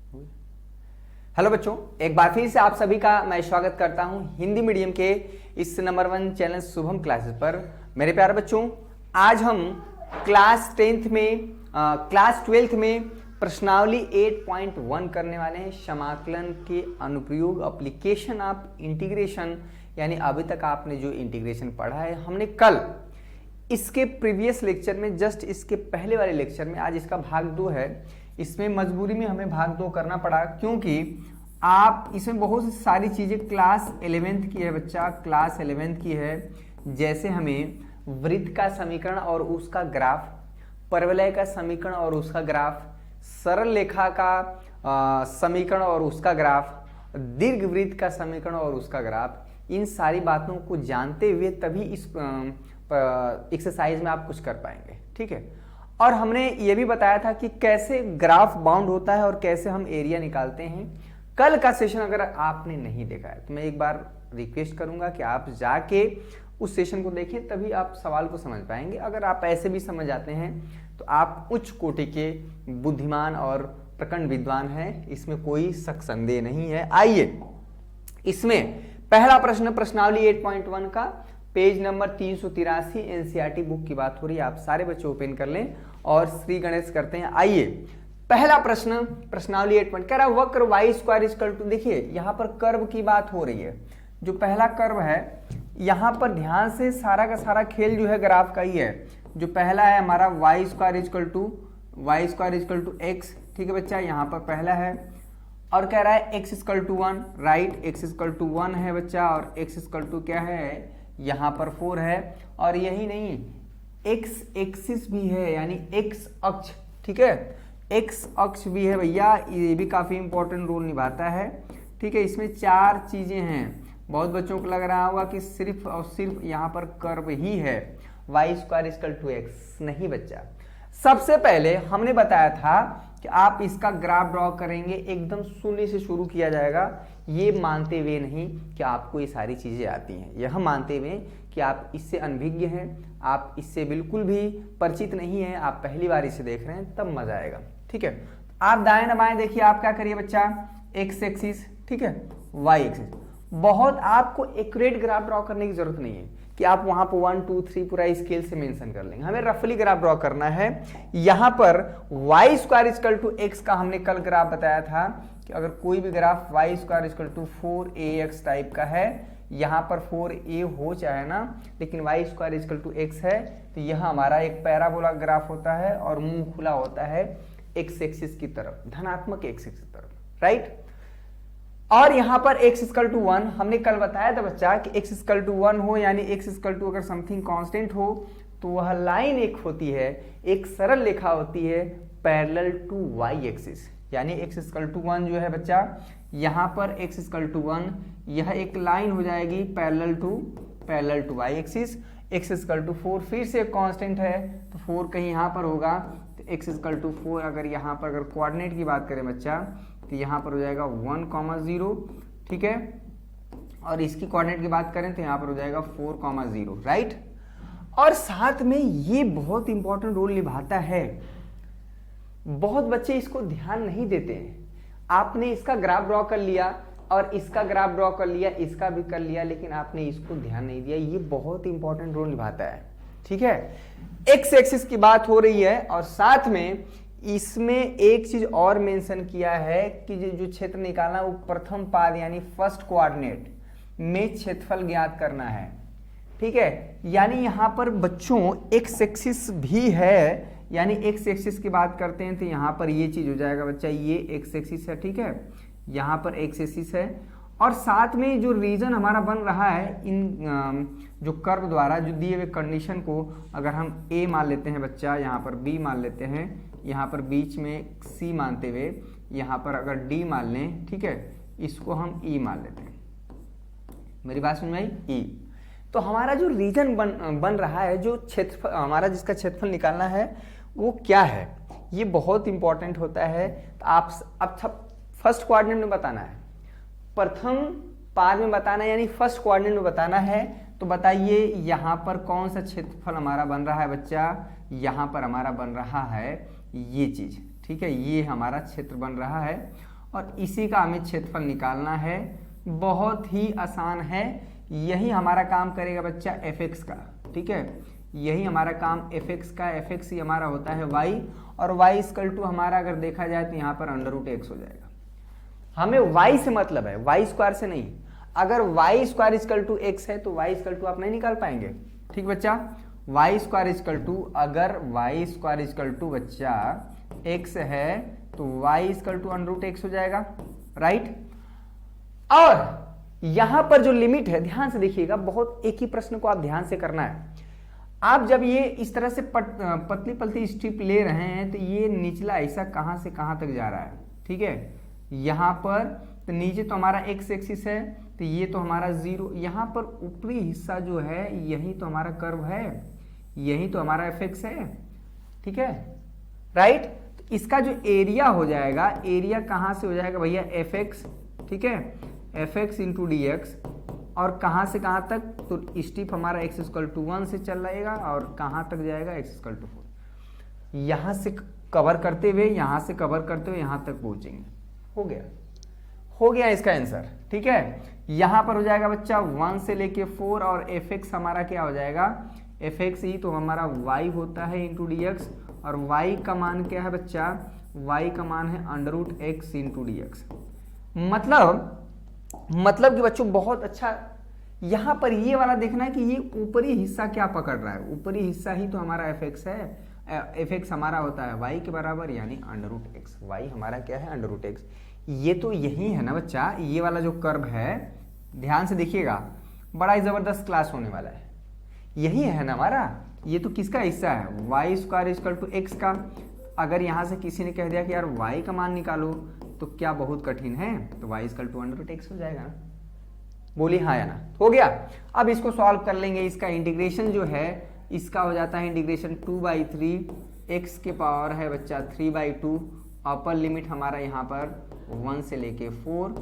Hello बच्चों, एक बार फिर से आप सभी का मैं स्वागत करता हूं हिंदी मीडियम के इस नंबर 1 चैनल शुभम क्लासेस पर। मेरे प्यारे बच्चों, आज हम क्लास 12th में प्रश्नावली 8.1 करने वाले हैं। समाकलन के अनुप्रयोग, एप्लीकेशन ऑफ इंटीग्रेशन। यानी अभी तक आपने जो इंटीग्रेशन पढ़ा है, हमने कल इसके प्रीवियस लेक्चर में, जस्ट इसके पहले वाले लेक्चर में, आज इसका भाग 2 है। इसमें मजबूरी में हमें भाग 2 करना पड़ा, क्योंकि आप इसमें बहुत सारी चीज़ें क्लास 11th की है बच्चा, क्लास 11th की है। जैसे हमें वृत्त का समीकरण और उसका ग्राफ, परवलय का समीकरण और उसका ग्राफ, सरल रेखा का समीकरण और उसका ग्राफ, दीर्घवृत्त का समीकरण और उसका ग्राफ, इन सारी बातों को जानते हुए तभी इस एक्सरसाइज में आप कुछ कर पाएंगे। ठीक है। और हमने ये भी बताया था कि कैसे ग्राफ बाउंड होता है और कैसे हम एरिया निकालते हैं। कल का सेशन अगर आपने नहीं देखा है तो मैं एक बार रिक्वेस्ट करूंगा कि आप जाके उस सेशन को देखें, तभी आप सवाल को समझ पाएंगे। अगर आप ऐसे भी समझ आते हैं तो आप उच्च कोटि के बुद्धिमान और प्रखंड विद्वान हैं, इसमें कोई शक संदेह नहीं है। आइए, इसमें पहला प्रश्न प्रश्नावली 8.1 का पेज नंबर 383 एनसीईआरटी बुक की बात हो रही है। आप सारे बच्चे ओपन कर लें और श्री गणेश करते हैं। आइए, पहला प्रश्न प्रश्नावली 8 कह रहा है वक्र y स्क्वायर इक्वल टू, देखिए यहां पर कर्व की बात हो रही है। जो पहला कर्व है, यहां पर ध्यान से सारा का सारा खेल जो है ग्राफ का ही है। जो पहला है हमारा y square equal to x, ठीक है बच्चा, यहां पर पहला है। और कह रहा है x equal to 1, right, x equal to 1 है बच्चा, और x इक्वल टू क्या है, यहां पर 4 है। और यही नहीं, x एक्सिस भी है, यानी x अक्ष, ठीक है, x अक्ष भी है भैया, ये भी काफी इंपॉर्टेंट रोल निभाता है। ठीक है, इसमें 4 चीजें हैं। बहुत बच्चों को लग रहा होगा कि सिर्फ और सिर्फ यहाँ पर कर्व ही है, y square equal to x। नहीं बच्चा, सबसे पहले हमने बताया था कि आप इसका ग्राफ ड्रॉ करेंगे, एकदम शून्य से शुरू किया जाएगा। ये मानते हुए नहीं कि आपको ये सारी चीजें आती हैं, यह मानते हुए कि आप इससे अनभिज्ञ हैं, आप इससे बिल्कुल भी परिचित नहीं हैं, आप पहली बार इसे देख रहे हैं, तब मजा आएगा। ठीक है, आप दाएं न बाएं देखिए, आप क्या करिए बच्चा, एक्स एक्सिस, ठीक है, वाई एक्सिस। बहुत आपको एक्यूरेट ग्राफ ड्रॉ करने की जरूरत नहीं है कि आप वहां पर 1 2 3 पूरा स्केल से मेंशन कर लेंगे। हमें रफली ग्राफ ड्रॉ करना है। यहां पर y square equal to x का हमने कल ग्राफ बताया था कि अगर कोई भी graph y square equal to 4ax type का है, यहां पर 4a हो चाहे ना, लेकिन y square equal to x है, तो यह हमारा एक पैराबोला ग्राफ होता है और मुंह खुला होता है x एक्सिस की तरफ, धनात्मक x एक्सिस की तरफ, राइट। और यहां पर x इक्वल टू 1 हमने कल बताया था बच्चा कि x इक्वल टू 1 हो, यानी x इक्वल टू अगर समथिंग कांस्टेंट हो तो वह लाइन एक होती है, एक सरल रेखा होती है पैरेलल टू y एक्सिस। यानी x इक्वल टू 1 जो है बच्चा, यहां पर x इक्वल टू 1, यह एक लाइन हो जाएगी parallel to y axis. x equal to 4 फिर से एक कांस्टेंट है, तो 4 कहीं यहां पर होगा, तो x इक्वल टू 4 अगर यहां पर अगर कोऑर्डिनेट की बात करें बच्चा, तो यहाँ पर हो जाएगा 1,0, ठीक है। और इसकी कोऑर्डिनेट की बात करें तो यहाँ पर हो जाएगा 4,0, राइट। और साथ में ये बहुत इंपॉर्टेंट रोल निभाता है, बहुत बच्चे इसको ध्यान नहीं देते हैं। आपने इसका ग्राफ ड्रॉ कर लिया और इसका ग्राफ ड्रॉ कर लिया, इसका भी कर लिया, लेकिन आपने इसको ध्यान नहीं दिया। ये बहुत इंपॉर्टेंट रोल निभाता है, ठीक है। एक्स एक्सिस की बात हो रही है और साथ में इसमें एक चीज और मेंशन किया है कि जो क्षेत्र निकालना वो प्रथम पाद यानी फर्स्ट कोऑर्डिनेट में क्षेत्रफल ज्ञात करना है, ठीक है। यानी यहां पर बच्चों एक्स एक्सिस भी है, यानी एक्स एक्सिस की बात करते हैं तो यहां पर ये चीज हो जाएगा बच्चा, ये एक्स एक्सिस है, ठीक है, यहां पर एक्स एक्सिस है। और साथ में जो रीजन हमारा बन रहा है इन जो कर्व द्वारा जो दिए हुए कंडीशन को अगर हम ए मान लेते हैं बच्चा, यहाँ पर बी मान लेते हैं, यहाँ पर बीच में सी मानते हुए यहाँ पर अगर डी मान लें, ठीक है, इसको हम ई मान लेते हैं। मेरी बात समझ में आई, ई। तो हमारा जो रीजन बन रहा है, जो क्षेत्रफल हमारा जिसका क्षेत्रफल निकालना है वो क्या है, ये बहुत इंपॉर्टेंट होता है। तो आप अब फर्स्ट कोऑर्डिनेट में बताना है, प्रथम पाद में बताना है, यानी फर्स्ट कोऑर्डिनेट में बताना है। तो बताइए यहाँ पर कौन सा क्षेत्रफल हमारा बन रहा है बच्चा, यहाँ पर हमारा बन रहा है ये चीज, ठीक है, ये हमारा क्षेत्र बन रहा है। और इसी का हमें क्षेत्रफल निकालना है। बहुत ही आसान है, यही हमारा काम करेगा बच्चा fx का, ठीक है, यही हमारा काम fx का, fx ही हमारा होता है y, और y इक्वल टू हमारा अगर देखा जाए तो यहाँ पर √x हो जाएगा। हमें y से मतलब है, y स्क्वायर से नहीं। अगर y square equal to x है तो y इक्वल टू आप नहीं निकाल पाएंगे, ठीक बच्चा। y स्क्वायर इक्वल टू, अगर y स्क्वायर इक्वल टू बच्चा x है तो y इक्वल टू √x हो जाएगा, राइट। और यहां पर जो लिमिट है, ध्यान से देखिएगा, बहुत एक ही प्रश्न को आप ध्यान से करना है। आप जब ये इस तरह से पतली पतली स्ट्रिप ले रहे हैं तो ये निचला हिस्सा कहां से कहां तक जा रहा है, ठीक है। यहां पर तो नीचे तो हमारा x एक्सिस है, तो ये तो हमारा 0, यहां पर ऊपरी हिस्सा जो है यही तो हमारा कर्व है, यही तो हमारा fx है, ठीक है, राइट। तो इसका जो एरिया हो जाएगा, एरिया कहां से हो जाएगा भैया, fx, ठीक है, fx इंटू dx, और कहां से कहां तक, तो स्टिप हमारा x इक्वल टू 1 से चल रहेगा और कहां तक जाएगा, x इक्वल टू 4। यहां से कवर करते हुए, यहां से कवर करते हुए यहां तक पहुंचेंगे। हो गया इसका आंसर, ठीक है। यहां पर हो जाएगा बच्चा 1 से लेके 4, और fx हमारा क्या हो जाएगा, fx ही तो हमारा y होता है इंटू dx, और y का मान क्या है बच्चा, y का मान है √x इंटू dx। मतलब कि बच्चों बहुत अच्छा यहां पर ये वाला देखना है कि ये ऊपरी हिस्सा क्या पकड़ रहा है, ऊपरी हिस्सा ही तो हमारा fx है। fx हमारा होता है y के बराबर, यानी √x, y हमारा क्या है, √x। ये तो यही है ना बच्चा, ये वाला जो कर्व है, ध्यान से देखिएगा, बड़ा ही जबरदस्त क्लास होने वाला है। यही है ना हमारा, ये तो किसका हिस्सा है, y square equal to x का। अगर यहां से किसी ने कह दिया कि यार y का मान निकालो, तो क्या बहुत कठिन है, तो y इक्वल टू √x हो जाएगा ना। बोलिए हाँ या ना, हो गया। अब इसको सॉल्व कर लेंगे। इसका इंटीग्रेशन जो है, इसका हो जाता है इंटीग्रेशन 2/3, x के पावर है बच्चा 3/2, अपर लिमिट हमारा यहाँ पर 1 से लेके 4,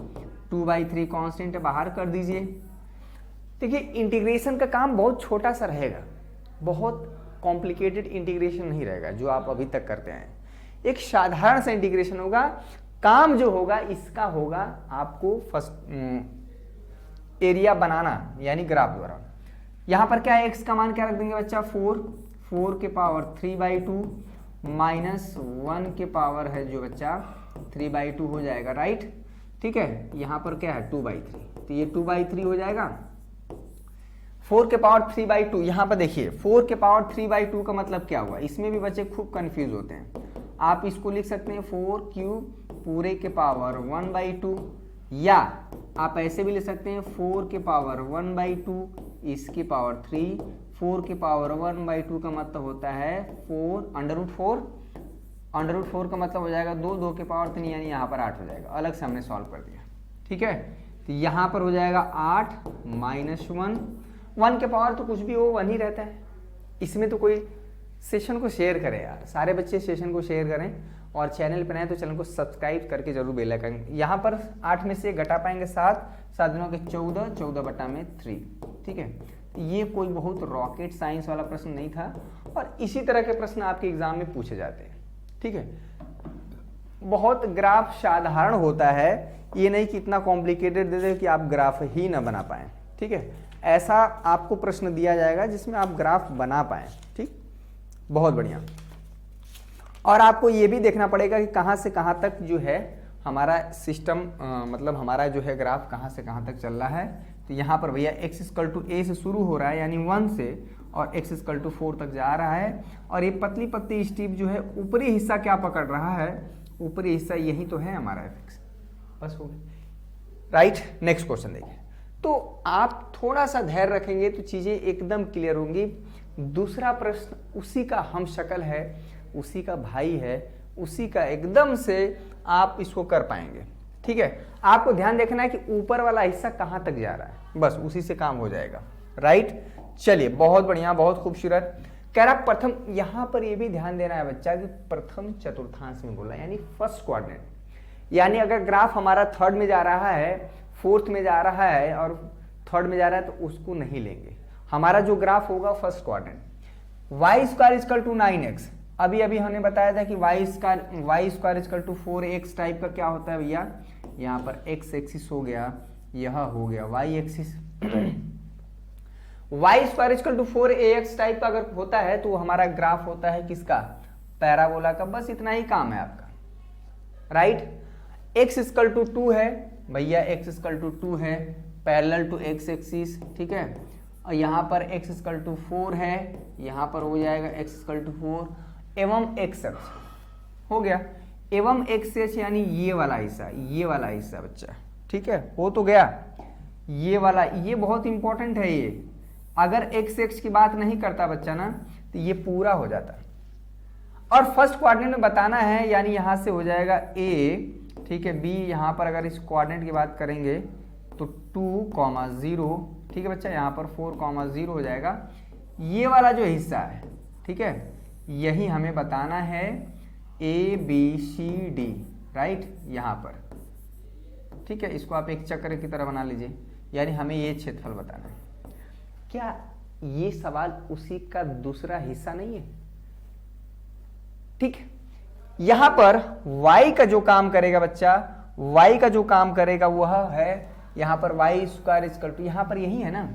2/3 कांस्टेंट है, बाहर कर दीजिए। देखिए इंटीग्रेशन का काम बहुत छोटा सा रहेगा, बहुत कॉम्प्लिकेटेड इंटीग्रेशन नहीं रहेगा जो आप अभी तक करते हैं। एक साधारण सा इंटीग्रेशन होगा। काम जो होगा इसका होगा आपको फर्स्ट एरिया बनाना, यानी ग्राफ द्वारा। यहां पर क्या है, x का मान क्या रख देंगे बच्चा, 4 के पावर 3/2 माइनस 1 के पावर है जो बच्चा 3/2 हो जाएगा, राइट, ठीक है। यहां पर क्या है 2/3, तो ये 2/3 हो जाएगा। 4 के पावर 3/2, यहां पर देखिए 4 के पावर 3/2 का मतलब क्या हुआ, इसमें भी बच्चे खूब कंफ्यूज होते हैं। आप इसको लिख सकते हैं 4³ पूरे के पावर 1/2, या आप ऐसे भी ले सकते हैं 4 के पावर 1/2 इसकी पावर 3, 4 के पावर 1/2 का मतलब होता है 4 √4 का मतलब हो जाएगा 2 के पावर 3, यानी यहाँ पर 8 हो जाएगा। अलग से हमने सॉल्व कर दिया, ठीक है। तो यहाँ पर हो जाएगा 8 माइनस 1 के पावर तो कुछ भी हो 1 ही रहता है। इसमें तो कोई, सेशन को शेयर करें यार, सारे बच्चे सेशन को शेयर करें, और चैनल पर आए तो चैनल को सब्सक्राइब करके जरूर बेल आइकन। यहाँ पर 8 में से घटा पाएंगे 7, 7 दिनों के 14, 14/3, ठीक है। ये कोई बहुत रॉकेट साइंस वाला प्रश्न नहीं था, और इसी तरह के प्रश्न आपके एग्जाम में पूछे जाते हैं, ठीक है। बहुत ग्राफ साधारण होता है, ये नहीं कि इतना कॉम्प्लिकेटेड दे दे कि आप ग्राफ ही ना बना पाएं, ठीक है। ऐसा आपको प्रश्न दिया जाएगा जिसमें आप ग्राफ बना पाएं, ठीक, बहुत बढ़िया। और आपको ये भी देखना पड़ेगा कि कहाँ से कहाँ तक जो है हमारा सिस्टम, मतलब हमारा जो है ग्राफ कहाँ से कहाँ तक चल रहा है। तो यहाँ पर भैया x इक्वल टू a से शुरू हो रहा है, यानी 1 से, और x इक्वल टू 4 तक जा रहा है। और ये पतली पतली स्ट्रिप जो है ऊपरी हिस्सा क्या पकड़ रहा है, ऊपरी हिस्सा यही तो है हमारा fx, बस हो गया, राइट। नेक्स्ट क्वेश्चन देखिए। तो आप थोड़ा सा धैर्य रखेंगे तो चीजें एकदम क्लियर होंगी। दूसरा प्रश्न उसी का हम शक्ल है, उसी का भाई है, उसी का एकदम से आप इसको कर पाएंगे, ठीक है। आपको ध्यान देखना है कि ऊपर वाला हिस्सा कहां तक जा रहा है, बस उसी से काम हो जाएगा, राइट। चलिए बहुत बढ़िया, बहुत खूबसूरत। कह रहा प्रथम, यहां पर ये भी ध्यान देना है बच्चा कि प्रथम चतुर्थांश में बोला, यानी फर्स्ट क्वाड्रेंट। यानी अगर ग्राफ हमारा 3rd में जा रहा है, 4th में जा रहा है और 3rd में जा रहा है, तो उसको नहीं लेंगे। हमारा जो ग्राफ होगा फर्स्ट क्वाड्रेंट। y² = 9x, अभी अभी हमने बताया था कि y square equal to 4x type का क्या होता है भैया, यहाँ पर x एक्सिस हो गया, यह हो गया y axis. Y square equal to 4ax type का अगर होता है तो हमारा ग्राफ होता है किसका, पैराबोला का। बस इतना ही काम है आपका, राइट। x इक्वल टू 2 है भैया, x इक्वल टू 2 है पैरेलल टू x एक्सिस, ठीक है। और यहाँ पर x इक्वल टू 4 है, यहाँ पर हो जाएगा x इक्वल टू 4 एवं x अक्ष हो गया, एवं x अक्ष यानी ये वाला हिस्सा बच्चा, ठीक है, हो तो गया। ये वाला, ये बहुत इंपॉर्टेंट है। ये अगर x अक्ष की बात नहीं करता बच्चा ना तो ये पूरा हो जाता। और फर्स्ट कोऑर्डिनेट में बताना है, यानी यहाँ से हो जाएगा a, ठीक है, b। यहाँ पर अगर इस कोऑर्डिनेट की बात करेंगे तो 2,0, ठीक है बच्चा, यहाँ पर 4,0 हो जाएगा। ये वाला जो हिस्सा है, ठीक है, यही हमें बताना है ABCD, राइट, यहाँ पर, ठीक है। इसको आप एक चक्र की तरह बना लीजिए, यानी हमें ये क्षेत्रफल बताना है। क्या ये सवाल उसी का दूसरा हिस्सा नहीं है? ठीक, यहां पर y का जो काम करेगा बच्चा, y का जो काम करेगा वह है यहां पर वाई स्क्वायर इक्वल टू, यहां पर यही है ना,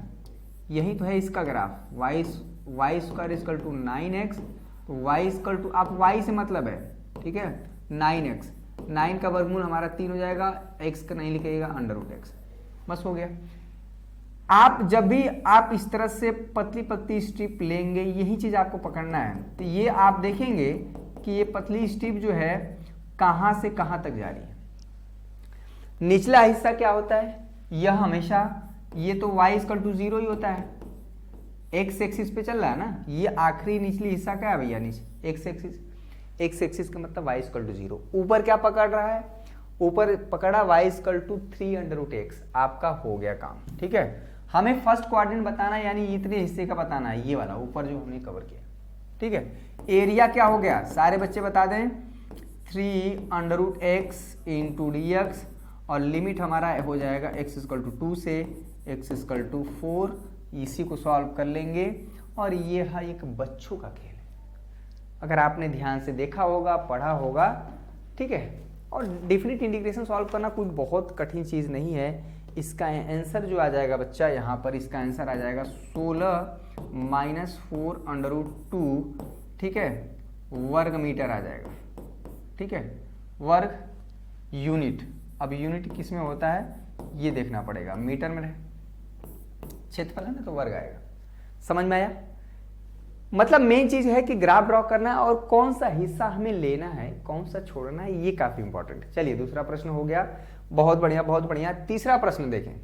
यही तो है इसका graph, y square equal to 9x, तो वाई इक्वल टू, आप y से मतलब है, ठीक है, 9x, 9 का वर्गमूल हमारा 3 हो जाएगा, x का नहीं लिखिएगा, √x, बस हो गया। आप जब भी आप इस तरह से पतली पतली स्ट्रिप लेंगे, यही चीज आपको पकड़ना है। तो ये आप देखेंगे कि ये पतली स्ट्रिप जो है कहां से कहां तक जा रही है। निचला हिस्सा क्या होता है, यह हमेशा, ये तो y इक्वल टू 0 ही होता है, x एक्सिस पे चल रहा है ना। ये आखिरी निचली हिस्सा क्या है भैया, नीचे x एक्सिस का मतलब y इक्वल टू 0। ऊपर क्या पकड़ रहा है, ऊपर पकड़ा y इक्वल टू 3√x, आपका हो गया काम, ठीक है। हमें फर्स्ट कोऑर्डिनेट बताना है, यानी इतने हिस्से का बताना है, ये वाला ऊपर जो हमने कवर किया, ठीक है। एरिया क्या हो गया, सारे बच्चे बता दें, 3√x इंटू dx, और लिमिट हमारा हो जाएगा x इक्वल टू 2 से x इक्वल टू 4। इसी को सॉल्व कर लेंगे, और ये है एक बच्चों का खेल है, अगर आपने ध्यान से देखा होगा, पढ़ा होगा, ठीक है। और डेफिनेट इंटीग्रेशन सॉल्व करना कोई बहुत कठिन चीज़ नहीं है। इसका आंसर जो आ जाएगा बच्चा, यहाँ पर इसका आंसर आ जाएगा 16 माइनस 4√2, ठीक है, वर्ग मीटर आ जाएगा, ठीक है, वर्ग यूनिट। अब यूनिट किस में होता है ये देखना पड़ेगा, मीटर में रहे, क्षेत्रफल है ना तो वर्ग आएगा। समझ में आया? मतलब मेन चीज है कि ग्राफ ड्रॉ करना और कौन सा हिस्सा हमें लेना है, कौन सा छोड़ना है, ये काफी इंपॉर्टेंट है। चलिए दूसरा प्रश्न हो गया, बहुत बढ़िया बहुत बढ़िया। तीसरा प्रश्न देखें,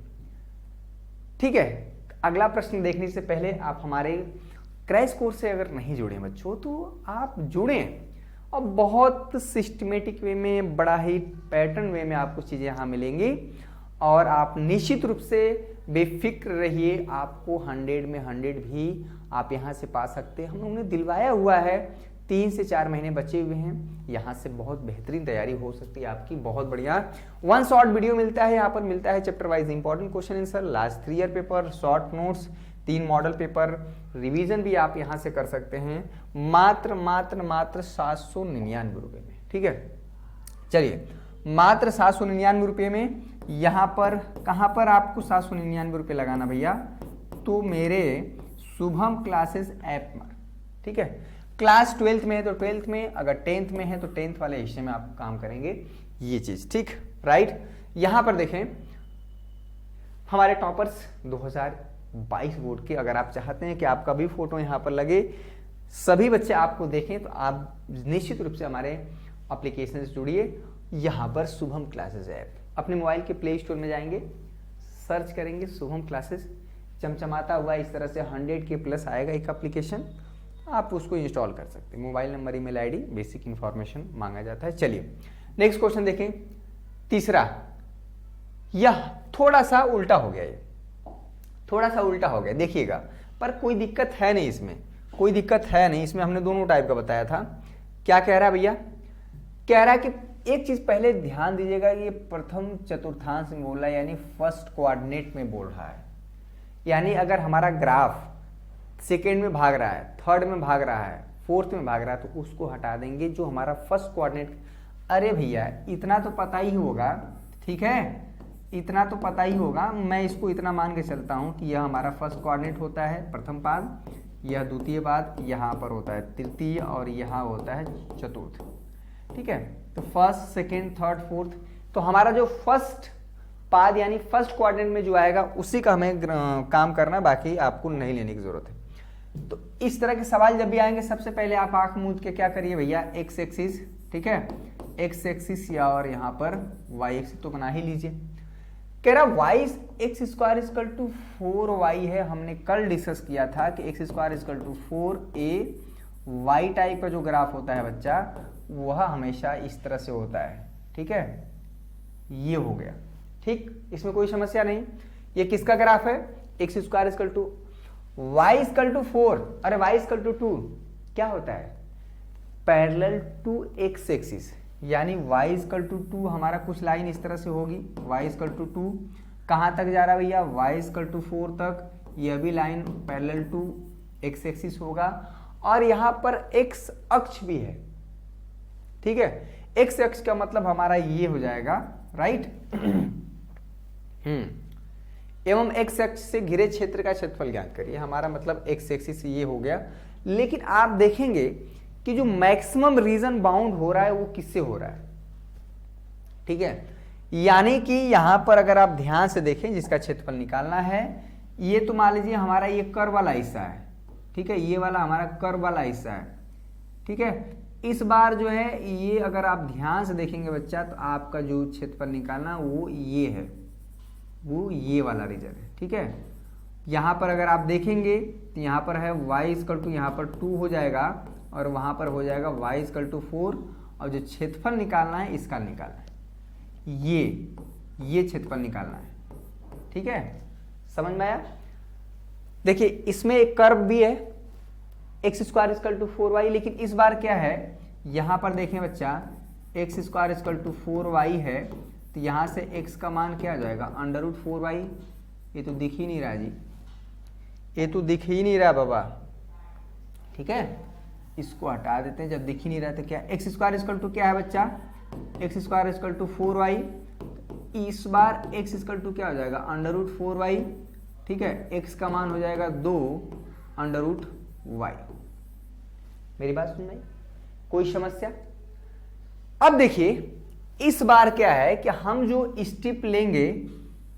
ठीक है। अगला प्रश्न देखने से पहले आप हमारे क्रैश कोर्स से अगर नहीं जुड़े बच्चों तो आप जुड़ें, और बहुत सिस्टमेटिक वे में, बड़ा ही पैटर्न वे में आपको चीज़ें यहाँ मिलेंगी, और आप निश्चित रूप से बेफिक्र रहिए, आपको 100 में 100 भी आप यहाँ से पा सकते हैं। हम लोगों ने दिलवाया हुआ है, 3 से 4 महीने बचे हुए हैं, यहाँ से बहुत बेहतरीन तैयारी हो सकती है आपकी, बहुत बढ़िया। 1 शॉर्ट वीडियो मिलता है, यहाँ पर मिलता है chapter wise important question answer, last 3 year paper, short notes, 3 model paper, revision भी आप यहाँ से कर सकते हैं, मात्र 799 रुपये में, ठीक है। चलिए मात्र 799 रुपये में, यहाँ पर कहाँ पर आपको 799 रुपये लगाना भैया, तो मेरे शुभम क्लासेस ऐप पर, ठीक है। क्लास 12th में है तो 12th में, अगर 10th में है तो 10th वाले हिस्से में आप काम करेंगे ये चीज, ठीक, राइट। यहाँ पर देखें हमारे टॉपर्स 2022 बोर्ड के, अगर आप चाहते हैं कि आपका भी फोटो यहाँ पर लगे, सभी बच्चे आपको देखें, तो आप निश्चित रूप से हमारे एप्लीकेशन से जुड़िए। यहाँ पर शुभम क्लासेस ऐप, अपने मोबाइल के प्ले स्टोर में जाएंगे, सर्च करेंगे शुभम क्लासेस, चमचमाता हुआ इस तरह से 100 के प्लस आएगा एक एप्लीकेशन, आप उसको इंस्टॉल कर सकते हैं। Mobile number, email ID, basic information मांगा जाता है। चलिए नेक्स्ट क्वेश्चन देखें, तीसरा। यह थोड़ा सा उल्टा हो गया, ये थोड़ा सा उल्टा हो गया, देखिएगा, पर कोई दिक्कत है नहीं इसमें, कोई दिक्कत है नहीं इसमें। हमने दोनों टाइप का बताया था। क्या कह रहा है भैया, कह रहा है कि एक चीज पहले ध्यान दीजिएगा, ये प्रथम चतुर्थांश में बोल रहा है, यानी फर्स्ट कोऑर्डिनेट में बोल रहा है। यानी अगर हमारा ग्राफ सेकेंड में भाग रहा है, थर्ड में भाग रहा है, फोर्थ में भाग रहा है तो उसको हटा देंगे जो हमारा फर्स्ट कोऑर्डिनेट। अरे भैया इतना तो पता ही होगा, ठीक है, इतना तो पता ही होगा। मैं इसको इतना मान के चलता हूँ कि यह हमारा फर्स्ट कोऑर्डिनेट होता है प्रथम पाद, यह द्वितीय पाद, यहाँ पर होता है तृतीय और यहाँ होता है चतुर्थ, ठीक है। तो फर्स्ट, सेकेंड, थर्ड, फोर्थ, तो हमारा जो फर्स्ट पाद यानी फर्स्ट क्वाड्रेंट में जो आएगा उसी का हमें काम करना, बाकी आपको नहीं लेने की जरूरत है। तो इस तरह के सवाल जब भी आएंगे सबसे पहले आप आंख मूंद के क्या करिए भैया, एक्स एक्सिस, ठीक है, एक्स एक्सिस या और यहाँ पर वाई एक्सिस तो बना ही लीजिए। कह रहा y x square equal to 4y है। हमने कल डिस्कस किया था कि x square equal to 4a। Y type का जो ग्राफ होता है बच्चा वह हमेशा इस तरह से होता है, ठीक है, ये हो गया, ठीक, इसमें कोई समस्या नहीं। ये किसका ग्राफ है, x square equal to y equal to 4, अरे वाई इजकल टू 2 क्या होता है, पैरेलल टू एक्स एक्सिस, यानी y इजकल टू 2 हमारा कुछ लाइन इस तरह से होगी, y इजकल टू 2 कहाँ तक जा रहा है भैया, y इजकल टू 4 तक, यह भी line parallel to x axis होगा और यहाँ पर x अक्ष भी है, ठीक है। x अक्ष का मतलब हमारा ये हो जाएगा, राइट। एवं x अक्ष से घिरे क्षेत्र का क्षेत्रफल ज्ञात करिए, हमारा मतलब x एक्सिस ये हो गया। लेकिन आप देखेंगे कि जो मैक्सिमम रीजन बाउंड हो रहा है वो किससे हो रहा है, ठीक है, यानी कि यहां पर अगर आप ध्यान से देखें जिसका क्षेत्रफल निकालना है, ये तो मान लीजिए हमारा ये कर्व वाला हिस्सा है, ठीक है, ये वाला हमारा कर्व वाला हिस्सा है, ठीक है। इस बार जो है ये अगर आप ध्यान से देखेंगे बच्चा तो आपका जो क्षेत्रफल निकालना वो ये है, वो ये वाला रीजन है, ठीक है। यहां पर अगर आप देखेंगे तो यहां पर है y इक्वल टू यहाँ पर 2 हो जाएगा और वहां पर हो जाएगा y इक्वल टू 4 और जो क्षेत्रफल निकालना है इसका निकालना है, ये क्षेत्रफल निकालना है, ठीक है, समझ में आया। देखिए इसमें एक कर्व भी है x square equal to 4y, लेकिन इस बार क्या है, यहां पर देखें बच्चा x square equal to 4y है तो यहां से x का मान क्या आ जाएगा, अंडर रूट 4y। ये तो दिख ही नहीं रहा जी, ये तो दिख ही नहीं रहा बाबा, ठीक है, इसको हटा देते हैं। जब दिख ही नहीं रहा तो क्या, एक्स स्क्वायर इक्वल टू क्या है बच्चा, x square equal to 4y, इस बार एक्स इक्वल टू क्या हो जाएगा, अंडर रूट 4y, ठीक है, एक्स का मान हो जाएगा 2 अंडर रूट y। मेरी बात सुन रही, कोई समस्या। अब देखिए इस बार क्या है कि हम जो स्टिप लेंगे,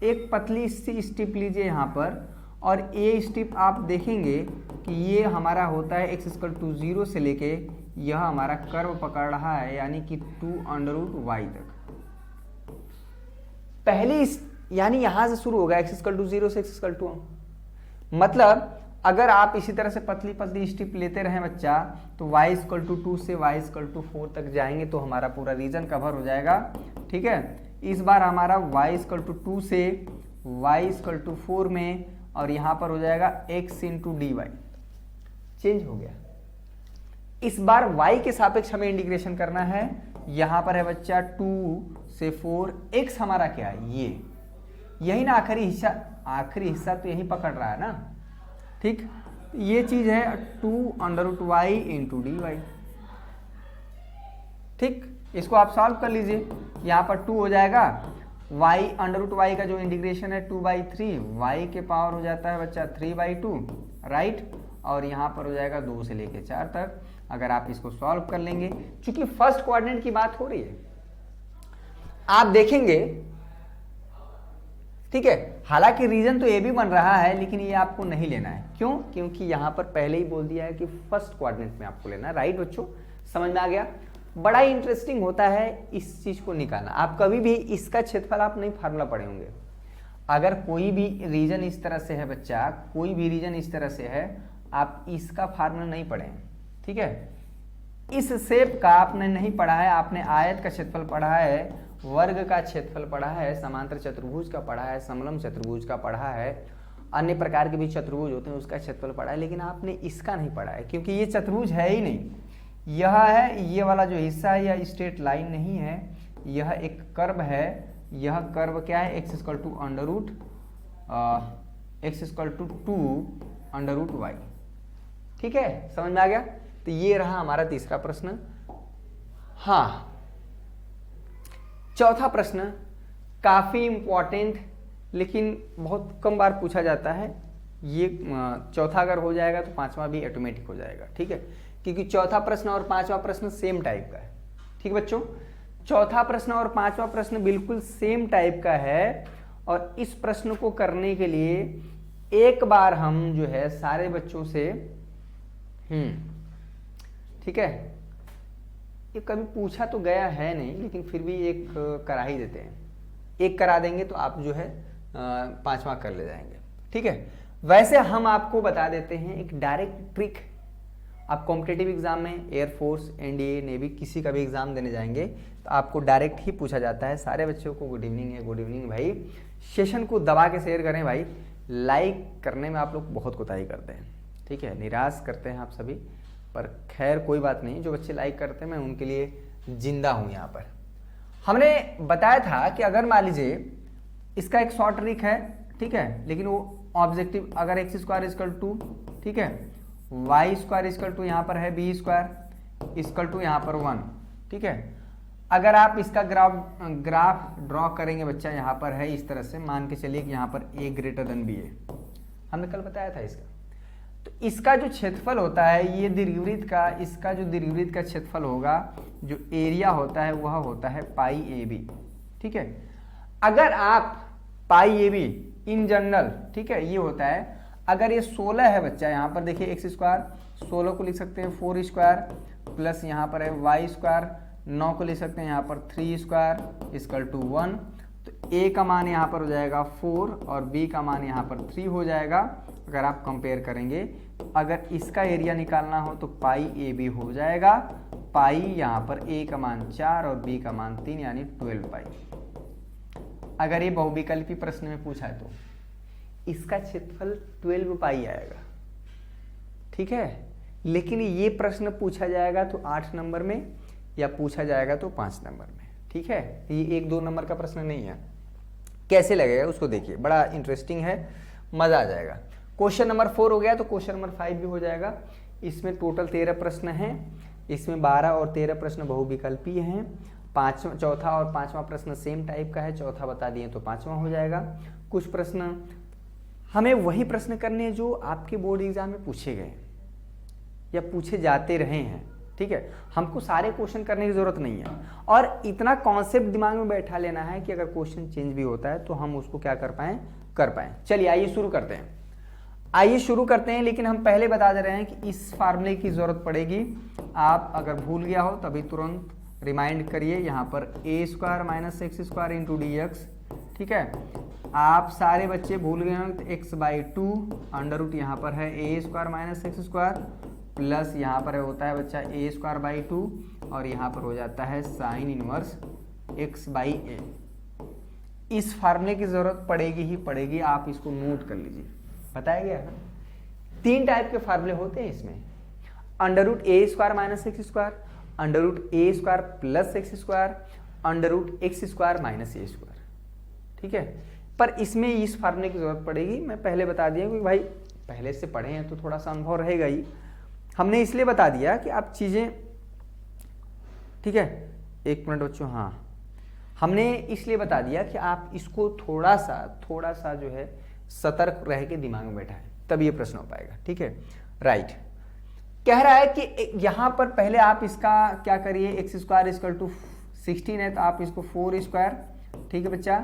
एक पतली सी स्टिप लीजिए यहाँ पर, और ये स्टिप आप देखेंगे कि ये हमारा होता है एक्स इक्वल टू 0 से लेके यह हमारा कर्व पकड़ रहा है, यानी कि 2 अंडर रूट y तक। पहली यानी यहां से शुरू होगा एक्स इक्वल टू 0 से एक्स इक्वल टू, मतलब अगर आप इसी तरह से पतली पतली स्टिप लेते रहें बच्चा तो y इक्वल टू 2 से y इक्वल टू 4 तक जाएंगे तो हमारा पूरा रीजन कवर हो जाएगा, ठीक है। इस बार हमारा y इक्वल टू 2 से y इक्वल टू 4 में, और यहां पर हो जाएगा x into d y, change हो गया। इस बार y के सापेक्ष हमें इंटीग्रेशन करना है, यहां पर है बच्चा 2 से 4, x हमारा क्या है, ये यही ना आखिरी हिस्सा तो यही पकड़ रहा है ना, ठीक, ये चीज है 2 under root y into d y, ठीक। इसको आप सॉल्व कर लीजिए, यहाँ पर 2 हो जाएगा, y अंडर रूट वाई का जो इंटीग्रेशन है 2/3, y के पावर हो जाता है बच्चा 3/2, राइट, और यहाँ पर हो जाएगा 2 से लेके 4 तक। अगर आप इसको सॉल्व कर लेंगे, चूंकि फर्स्ट क्वाड्रेंट की बात हो रही है, आप देखेंगे, ठीक है, हालांकि रीजन तो ये भी बन रहा है लेकिन ये आपको नहीं लेना है, क्यों, क्योंकि यहां पर पहले ही बोल दिया है कि फर्स्ट क्वाड्रेंट में आपको लेना है, राइट बच्चों, समझ में आ गया। बड़ा ही इंटरेस्टिंग होता है इस चीज को निकालना। आप कभी भी इसका क्षेत्रफल आप नहीं फार्मूला पढ़े होंगे, अगर कोई भी रीजन इस तरह से है बच्चा, कोई भी रीजन इस तरह से है, आप इसका फार्मूला नहीं पढ़े, ठीक है, इस शेप का आपने नहीं पढ़ा है, आपने आयत का क्षेत्रफल पढ़ा है, वर्ग का क्षेत्रफल पढ़ा है, समांतर चतुर्भुज का पढ़ा है, समलम चतुर्भुज का पढ़ा है, अन्य प्रकार के भी चतुर्भुज होते हैं उसका क्षेत्रफल पढ़ा है, लेकिन आपने इसका नहीं पढ़ा है क्योंकि ये चतुर्भुज है ही नहीं। यह है, ये वाला जो हिस्सा है यह स्ट्रेट लाइन नहीं है, यह एक कर्व है, यह कर्व क्या है, x equal to under root x equal to 2 under root y, ठीक है, समझ में आ गया। तो ये रहा हमारा तीसरा प्रश्न। हाँ, चौथा प्रश्न काफी इंपॉर्टेंट लेकिन बहुत कम बार पूछा जाता है। ये चौथा अगर हो जाएगा तो पांचवा भी ऑटोमेटिक हो जाएगा, ठीक है, क्योंकि चौथा प्रश्न और पांचवा प्रश्न सेम टाइप का है। ठीक बच्चों, चौथा प्रश्न और पांचवा प्रश्न बिल्कुल सेम टाइप का है और इस प्रश्न को करने के लिए एक बार हम जो है सारे बच्चों से ठीक है, ये कभी पूछा तो गया है नहीं लेकिन फिर भी एक करा ही देते हैं। एक करा देंगे तो आप जो है पांचवा कर ले जाएंगे, ठीक है। वैसे हम आपको बता देते हैं एक डायरेक्ट ट्रिक। आप कॉम्पिटिटिव एग्जाम में एयरफोर्स, एनडीए, नेवी किसी का भी एग्जाम देने जाएंगे तो आपको डायरेक्ट ही पूछा जाता है। सारे बच्चों को गुड इवनिंग है, गुड इवनिंग भाई। सेशन को दबा के शेयर करें भाई, लाइक करने में आप लोग बहुत कोताही करते हैं, ठीक है, निराश करते हैं आप सभी, पर खैर कोई बात नहीं, जो बच्चे लाइक करते हैं मैं उनके लिए जिंदा हूं यहाँ पर। हमने बताया था कि अगर मान लीजिए इसका एक शॉर्ट ट्रिक है, ठीक है, लेकिन वो ऑब्जेक्टिव अगर एक्स स्क्वायर इक्वल टू, ठीक है, वाई स्क्वायर इक्वल टू यहाँ पर है बी स्क्वायर इक्वल टू यहाँ पर 1, ठीक है। अगर आप इसका ग्राफ ड्रॉ करेंगे बच्चा, यहाँ पर है इस तरह से, मान के चलिए कि यहाँ पर ए ग्रेटर देन बी है, हमने कल बताया था इसका। तो इसका जो क्षेत्रफल होता है, ये दीर्घवृत्त का, इसका जो दीर्घवृत्त का क्षेत्रफल होगा, जो एरिया होता है वह होता है पाई ए बी, ठीक है। अगर आप पाई ए बी इन जनरल, ठीक है, ये होता है, अगर ये 16 है बच्चा, यहाँ पर देखिए एक्स स्क्वायर 16 को लिख सकते हैं 4 स्क्वायर प्लस यहाँ पर है वाई स्क्वायर 9 को लिख सकते हैं यहाँ पर 3 स्क्वायर इक्वल टू 1। तो ए का मान यहाँ पर हो जाएगा 4 और बी का मान यहाँ पर 3 हो जाएगा। अगर आप कंपेयर करेंगे, अगर इसका एरिया निकालना हो तो पाई ए बी हो जाएगा, पाई यहाँ पर ए का मान 4 और बी का मान 3 यानी 12 पाई। अगर ये बहुविकल्पी प्रश्न में पूछा है तो इसका क्षेत्रफल 12 पाई आएगा, ठीक है। लेकिन ये प्रश्न पूछा जाएगा तो 8 नंबर में या पूछा जाएगा तो 5 नंबर में, ठीक है। ये 1-2 नंबर का प्रश्न नहीं है। कैसे लगेगा उसको देखिए, बड़ा इंटरेस्टिंग है, मजा आ जाएगा। क्वेश्चन नंबर 4 हो गया तो क्वेश्चन नंबर 5 भी हो जाएगा। इसमें टोटल 13 प्रश्न हैं, इसमें 12 और 13 प्रश्न बहुविकल्पीय हैं। चौथा और पांचवा प्रश्न सेम टाइप का है, चौथा बता दिए तो पांचवा हो जाएगा। कुछ प्रश्न हमें वही प्रश्न करने हैं जो आपके बोर्ड एग्जाम में पूछे गए या पूछे जाते रहे हैं, ठीक है। हमको सारे क्वेश्चन करने की जरूरत नहीं है और इतना कॉन्सेप्ट दिमाग में बैठा लेना है कि अगर क्वेश्चन चेंज भी होता है तो हम उसको क्या कर पाएं। चलिए आइए शुरू करते हैं। लेकिन हम पहले बता दे रहे हैं कि इस फार्मूले की जरूरत पड़ेगी। आप अगर भूल गया हो तभी तुरंत रिमाइंड करिए। यहाँ पर a square minus x square into d x, ठीक है। आप सारे बच्चे भूल गए होंगे तो एक्स बाई 2 अंडर रूट यहाँ पर है a square minus x square plus यहाँ पर होता है बच्चा ए स्क्वायर बाई 2 और यहाँ पर हो जाता है साइन इनवर्स एक्स बाई ए। इस फार्मूले की जरूरत पड़ेगी ही पड़ेगी, आप इसको नोट कर लीजिए। बताया गया है 3 टाइप के फार्मूले होते हैं इसमें, under root a square minus x square, under root a square plus x square, under root x square minus a square, ठीक है। पर इसमें इस फार्मूले की जरूरत पड़ेगी। मैं पहले बता दिया क्योंकि भाई पहले से पढ़े हैं तो थोड़ा सा अनुभव रहेगा ही। हमने इसलिए बता दिया कि आप चीजें, ठीक है, एक मिनट बच्चों, हाँ, हमने इसलिए बता दिया कि आप इसको थोड़ा सा जो है सतर्क रह के दिमाग में बैठाएं, तब ये प्रश्न हो पाएगा, ठीक है। राइट, कह रहा है कि यहां पर पहले आप इसका क्या करिए, एक्स स्क्वायर इक्वल टू 16 है तो आप इसको 4 स्क्वायर, ठीक है बच्चा।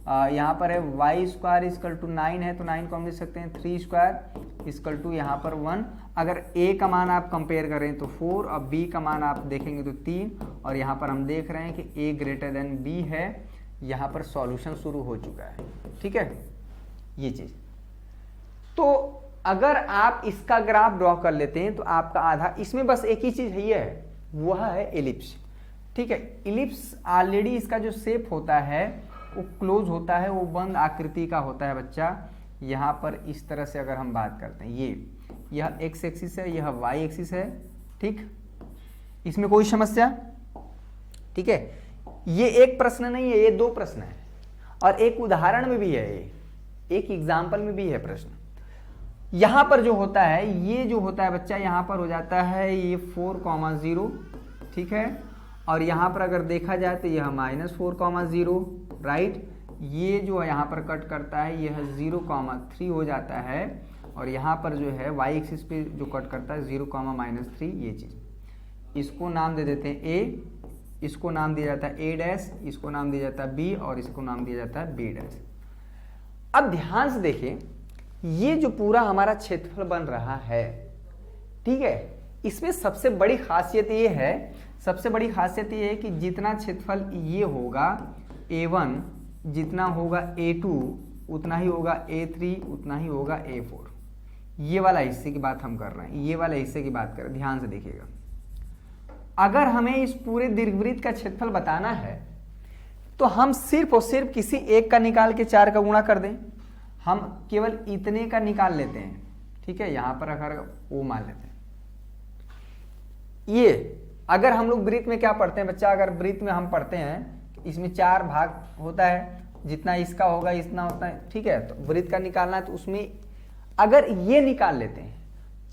यहाँ पर है वाई स्क्वायर इक्वल टू 9 है तो 9 को हम लिख सकते हैं 3 स्क्वायर इक्वल टू यहाँ पर 1। अगर a का मान आप कंपेयर करें तो 4 और b का मान आप देखेंगे तो 3 और यहाँ पर हम देख रहे हैं कि a ग्रेटर देन b है। यहाँ पर सॉल्यूशन शुरू हो चुका है, ठीक है, ये चीज। तो अगर आप इसका ग्राफ ड्रॉ कर लेते हैं तो आपका आधा, इसमें बस एक ही चीज है, वह है एलिप्स, ठीक है। एलिप्स ऑलरेडी इसका जो शेप होता है वो क्लोज होता है, वो बंद आकृति का होता है बच्चा। यहाँ पर इस तरह से अगर हम बात करते हैं, यह एक्स एक्सिस है, यह वाई एक्सिस है, ठीक, इसमें कोई समस्या, ठीक है। ये एक प्रश्न नहीं है, ये 2 प्रश्न है और एक उदाहरण में भी है, एक एग्जाम्पल में भी है प्रश्न। यहां पर जो होता है, ये जो होता है बच्चा, यहां पर हो जाता है ये 4,0, ठीक है। और यहां पर अगर देखा जाए तो यह -4,0, राइट। ये जो है यहाँ पर कट करता है, यह 0,3 हो जाता है। और यहाँ पर जो है y एक्सिस पे जो कट करता है 0,-3, ये चीज़, इसको नाम दे देते हैं a, इसको नाम दिया जाता है a', इसको नाम दिया जाता है b और इसको नाम दिया जाता है b'। अब ध्यान से देखिए, ये जो पूरा हमारा क्षेत्रफल बन रहा है, ठीक है, इसमें सबसे बड़ी खासियत ये है, सबसे बड़ी खासियत ये है कि जितना क्षेत्रफल ये होगा a1, जितना होगा a2 उतना ही होगा a3, उतना ही होगा a4। ये वाला हिस्से की बात हम कर रहे हैं, ये वाले हिस्से की बात कर रहे हैं, ध्यान से देखिएगा। अगर हमें इस पूरे दीर्घवृत्त का क्षेत्रफल बताना है तो हम सिर्फ और सिर्फ किसी एक का निकाल के 4 का गुणा कर दें। हम केवल इतने का निकाल लेते हैं, ठीक है, यहां पर अगर ओ मान लेते हैं। ये अगर हम लोग वृत्त में क्या पढ़ते हैं बच्चा, अगर वृत्त में हम पढ़ते हैं इसमें 4 भाग होता है, जितना इसका होगा इतना होता है, ठीक है। तो वृत्त का निकालना है तो उसमें अगर ये निकाल लेते हैं,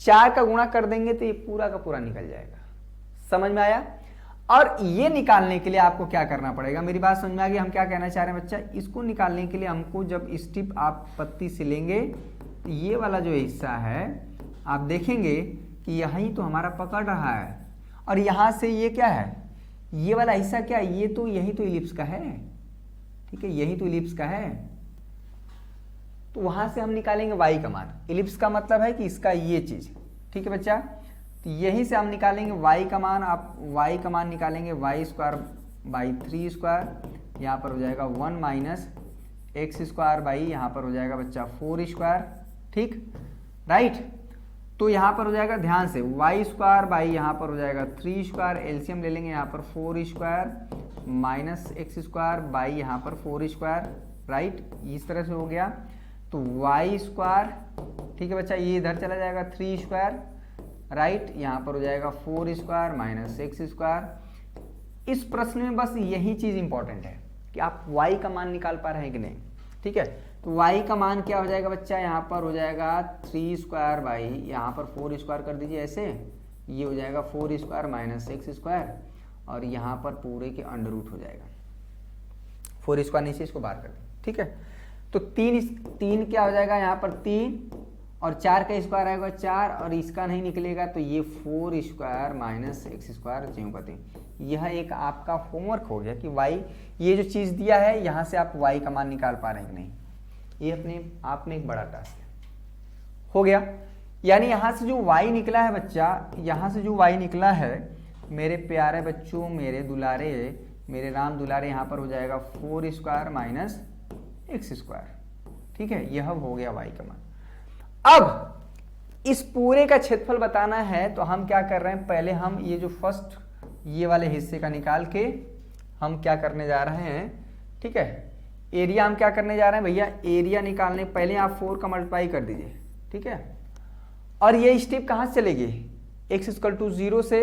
4 का गुणा कर देंगे तो ये पूरा का पूरा निकल जाएगा। समझ में आया? और ये निकालने के लिए आपको क्या करना पड़ेगा, मेरी बात समझ में आ गई? हम क्या कहना चाह रहे हैं बच्चा, इसको निकालने के लिए हमको जब इस टिप आप पत्ती से लेंगे तो ये वाला जो हिस्सा है आप देखेंगे कि यहीं तो हमारा पकड़ रहा है, और यहां से ये क्या है, ये वाला हिस्सा क्या है, ये तो यही तो इलिप्स का है, ठीक है, यही तो इलिप्स का है। तो वहां से हम निकालेंगे y का मान। इलिप्स का मतलब है कि इसका ये चीज, ठीक है बच्चा। तो यहीं से हम निकालेंगे y का मान। आप y का मान निकालेंगे y² / 3², यहाँ पर हो जाएगा 1 - x² यहाँ पर हो जाएगा बच्चा 4², ठीक, राइट। तो यहाँ पर हो जाएगा, ध्यान से, y² यहाँ पर हो जाएगा 3², एलसीएम ले लेंगे यहाँ पर 4² - x² यहाँ पर 4², राइट, इस तरह से हो गया। तो y², ठीक है बच्चा, ये इधर चला जाएगा 3², राइट, यहाँ पर हो जाएगा 4² - x²। इस प्रश्न में बस यही चीज इंपॉर्टेंट है कि आप y का मान निकाल पा रहे हैं कि नहीं, ठीक है। तो y का मान क्या हो जाएगा बच्चा, यहाँ पर हो जाएगा 3² यहाँ पर 4² कर दीजिए ऐसे, ये हो जाएगा 4² - x², और यहाँ पर पूरे के अंडर रूट हो जाएगा, 4² नीचे इसको बाहर कर दें, ठीक है। तो 3 क्या हो जाएगा, यहाँ पर 3 और 4 का स्क्वायर आएगा 4, और इसका नहीं निकलेगा तो ये 4² - x² ज्यों का त्यों। यह एक आपका होमवर्क हो गया कि y, ये जो चीज़ दिया है यहाँ से आप y का मान निकाल पा रहे हैं कि नहीं, ये अपने आप में एक बड़ा टास्क है, हो गया। यानी यहाँ से जो y निकला है बच्चा, यहाँ से जो y निकला है मेरे प्यारे बच्चों, मेरे दुलारे, मेरे राम दुलारे, यहाँ पर हो जाएगा 4² - x², ठीक है, यह हो गया y का मान। अब इस पूरे का क्षेत्रफल बताना है तो हम क्या कर रहे हैं, पहले हम ये जो फर्स्ट ये वाले हिस्से का निकाल के हम क्या करने जा रहे हैं, ठीक है। एरिया हम क्या करने जा रहे हैं भैया, एरिया निकालने पहले आप 4 का मल्टीप्लाई कर दीजिए, ठीक है। और ये स्टेप कहाँ से चलेगी, x = 0 से,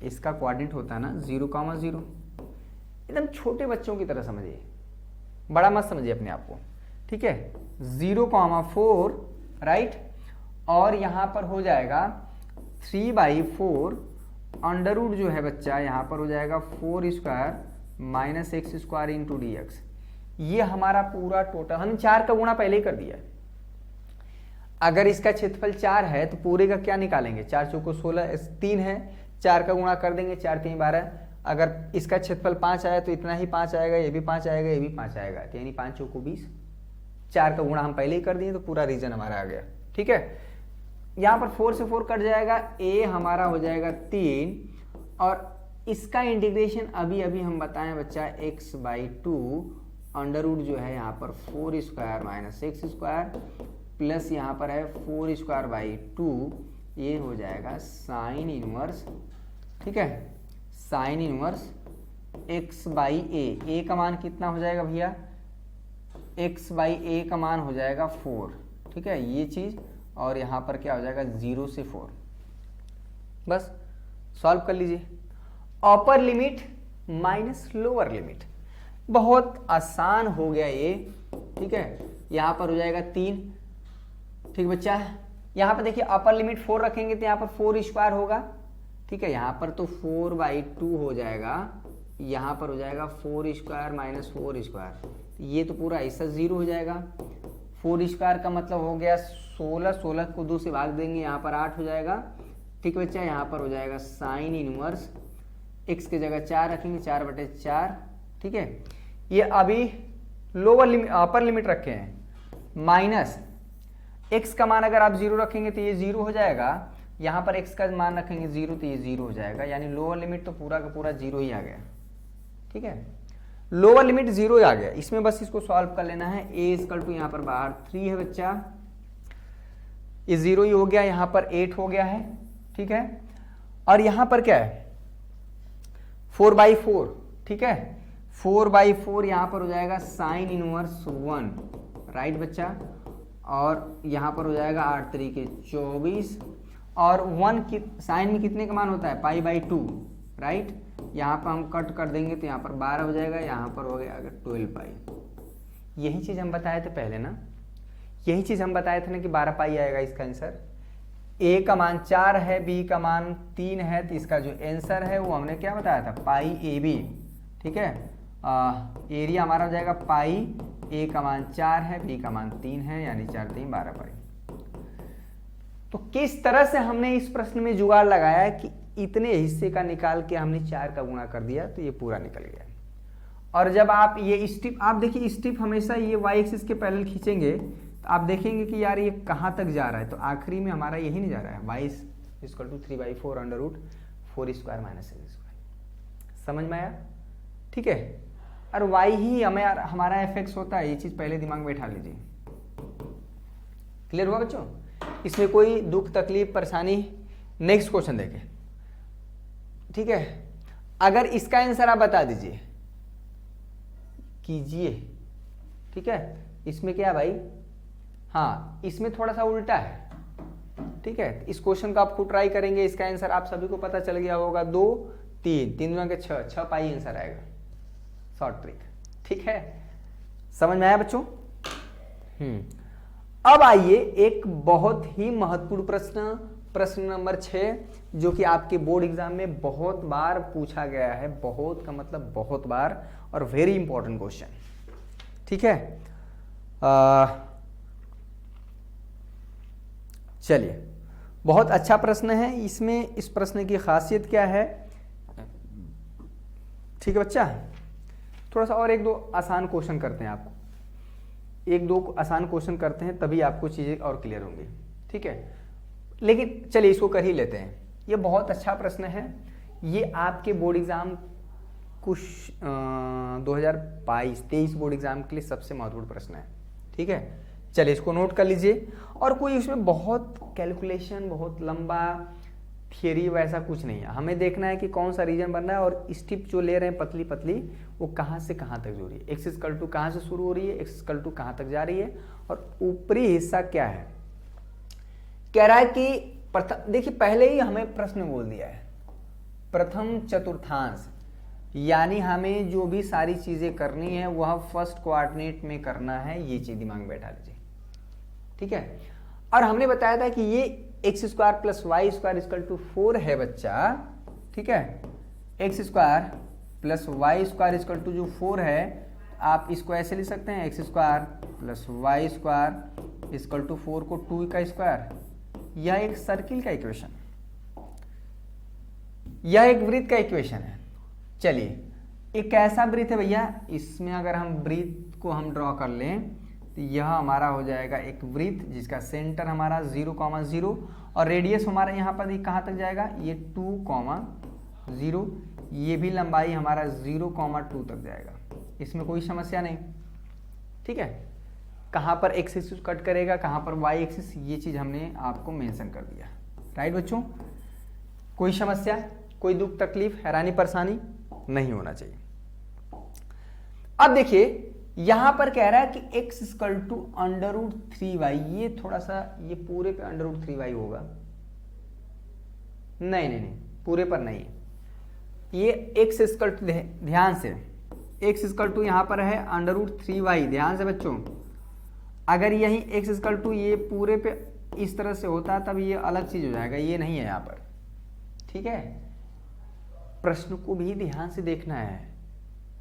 इसका क्वाड्रेंट होता है ना 0,0। एकदम छोटे बच्चों की तरह समझिए, बड़ा मत समझिए अपने आप को, ठीक है। 0,4, राइट, और यहाँ पर हो जाएगा 3/4 अंडर रूट जो है बच्चा, यहाँ पर हो जाएगा 4² - x² इंटू dx। ये हमारा पूरा टोटल, हम 4 का गुणा पहले ही कर दिया है। अगर इसका क्षेत्रफल 4 है तो पूरे का क्या निकालेंगे, 4 चौको 16, 3 है, 4 का गुणा कर देंगे, 4 3 12। अगर इसका क्षेत्रफल 5 आया तो इतना ही 5 आएगा, ये भी 5 आएगा, ये भी 5 आएगा, यानी 5 चौको 20। 4 का गुणा हम पहले ही कर दिए तो पूरा रीजन हमारा आ गया, ठीक है। यहाँ पर 4 से 4 कट जाएगा, a हमारा हो जाएगा 3, और इसका इंटीग्रेशन अभी अभी हम बताएं बच्चा x/2 अंडर रूट जो है यहाँ पर 4² - x² प्लस यहाँ पर है 4²/2, ये हो जाएगा साइन इनवर्स, ठीक है, साइन इनवर्स x/a। a का मान कितना हो जाएगा भैया, x/a का मान हो जाएगा 4, ठीक है, ये चीज। और यहाँ पर क्या हो जाएगा 0 से 4, बस सॉल्व कर लीजिए। Upper limit minus lower limit, बहुत आसान हो गया ये, ठीक है। यहाँ पर हो जाएगा 3, ठीक बच्चा, यहाँ पर देखिए अपर लिमिट 4 रखेंगे तो यहाँ पर 4 स्क्वायर होगा, ठीक है। यहाँ पर तो 4/2 हो जाएगा, यहाँ पर हो जाएगा 4 स्क्वायर माइनस 4 स्क्वायर, ये तो पूरा हिस्सा 0 हो जाएगा। 4 स्क्वायर का मतलब हो गया 16, 16 को 2 से भाग देंगे, यहाँ पर 8 हो जाएगा, ठीक बच्चा। यहाँ पर हो जाएगा साइन इनवर्स x की जगह 4 रखेंगे, 4/4, ठीक है। ये अभी लोअर लिमिट अपर लिमिट रखे हैं, माइनस x का मान अगर आप 0 रखेंगे तो ये 0 हो जाएगा, यहाँ पर x का मान रखेंगे 0 तो ये 0 हो जाएगा, यानी लोअर लिमिट तो पूरा का पूरा 0 ही आ गया, ठीक है। लोअर लिमिट 0 ही आ गया, इसमें बस इसको सॉल्व कर लेना है। a = यहाँ पर बाहर 3 है बच्चा, ये 0 ही हो गया, यहाँ पर 8 हो गया है, ठीक है। और यहाँ पर क्या है 4/4, ठीक है। 4/4 यहाँ पर हो जाएगा साइन इनवर्स 1, राइट बच्चा। और यहाँ पर हो जाएगा 8 3 24, और 1 की साइन में कितने का मान होता है π/2, राइट। यहाँ पर हम कट कर देंगे तो यहाँ पर 12 हो जाएगा, यहाँ पर हो गया 12π। यही चीज़ हम बताए थे पहले ना, यही चीज़ हम बताए थे ना कि 12π आएगा इसका आंसर। a का मान 4 है, b का मान 3 है, तो इसका जो आंसर है वो हमने क्या बताया था π/AB, ठीक है। एरिया हमारा हो जाएगा पाई, a का मान 4 है, b का मान 3 है, यानी 4 3 12π। तो किस तरह से हमने इस प्रश्न में जुगाड़ लगाया कि इतने हिस्से का निकाल के हमने 4 का गुणा कर दिया तो ये पूरा निकल गया। और जब आप ये स्टिप, आप देखिए स्टिप हमेशा ये y एक्सिस के पैरेलल खींचेंगे तो आप देखेंगे कि यार ये कहाँ तक जा रहा है, तो आखिरी में हमारा यही नहीं जा रहा है, y = 3/4 √4² - 7²। समझ में आया, ठीक है। और y ही हमें हमारा fx होता है, ये चीज़ पहले दिमाग में बैठा लीजिए। क्लियर हुआ बच्चों, इसमें कोई दुख तकलीफ परेशानी। नेक्स्ट क्वेश्चन देखें, ठीक है। अगर इसका आंसर आप बता दीजिए कीजिए, ठीक है। इसमें क्या भाई, हाँ इसमें थोड़ा सा उल्टा है, ठीक है। इस क्वेश्चन को आप खुद ट्राई करेंगे, इसका आंसर आप सभी को पता चल गया होगा। 2 3 3 दूना के 6 पाई आंसर आएगा, शॉर्ट ट्रिक, ठीक है। समझ में आया बच्चों। अब आइए एक बहुत ही महत्वपूर्ण प्रश्न नंबर 6, जो कि आपके बोर्ड एग्जाम में बहुत बार पूछा गया है, बहुत का मतलब बहुत बार, और वेरी इंपॉर्टेंट क्वेश्चन, ठीक है। चलिए, बहुत अच्छा प्रश्न है। इसमें इस प्रश्न की खासियत क्या है, ठीक है बच्चा। थोड़ा सा और 1 2 आसान क्वेश्चन करते हैं, आपको 1 2 आसान क्वेश्चन करते हैं, तभी आपको चीजें और क्लियर होंगी, ठीक है। लेकिन चलिए इसको कर ही लेते हैं। ये बहुत अच्छा प्रश्न है, ये आपके बोर्ड एग्जाम कुछ 2022-23 बोर्ड एग्जाम के लिए सबसे महत्वपूर्ण प्रश्न है, ठीक है। चलिए इसको नोट कर लीजिए। और कोई उसमें बहुत कैलकुलेशन, बहुत लंबा थियरी वैसा कुछ नहीं है। हमें देखना है कि कौन सा रीजन बन रहा है, और स्टिप जो ले रहे हैं पतली पतली, वो कहाँ से कहाँ तक जुड़ी है। x = कहाँ से शुरू हो रही है, x = कहाँ तक जा रही है, और ऊपरी हिस्सा क्या है। कह रहा है कि प्रथम, देखिए पहले ही हमें प्रश्न बोल दिया है प्रथम चतुर्थांश, यानी हमें जो भी सारी चीजें करनी है वह फर्स्ट कोऑर्डिनेट में करना है, ये चीज दिमाग में बैठा लीजिए, ठीक है। और हमने बताया था कि ये x² + y² = 4 है बच्चा, ठीक है। x² + y² जो 4 है, आप इसको ऐसे लिख सकते हैं, x² + y² = 4 को 2 का स्क्वायर। यह एक सर्किल का इक्वेशन, यह एक वृत्त का इक्वेशन है। चलिए, एक कैसा वृत्त है भैया, इसमें अगर हम वृत्त को हम ड्रॉ कर लें तो यह हमारा हो जाएगा एक वृत्त जिसका सेंटर हमारा 0, 0, और रेडियस हमारा यहाँ पर कहाँ तक जाएगा, ये 2, 0, ये भी लंबाई हमारा 0, 2 तक जाएगा। इसमें कोई समस्या नहीं, ठीक है। कहाँ पर x एक्सिस कट करेगा, कहाँ पर y एक्सिस, ये चीज़ हमने आपको मेंशन कर दिया, राइट बच्चों। कोई समस्या, कोई दुख तकलीफ, हैरानी परेशानी नहीं होना चाहिए। अब देखिए यहां पर कह रहा है कि x = √3y, ये थोड़ा सा, ये पूरे पे √3y होगा, नहीं, पूरे पर नहीं है। ये x = ध्यान से, x = यहां पर है √3y, ध्यान से बच्चों। अगर यही x = ये पूरे पे इस तरह से होता तब ये अलग चीज हो जाएगा, ये नहीं है यहाँ पर। ठीक है, प्रश्न को भी ध्यान से देखना है।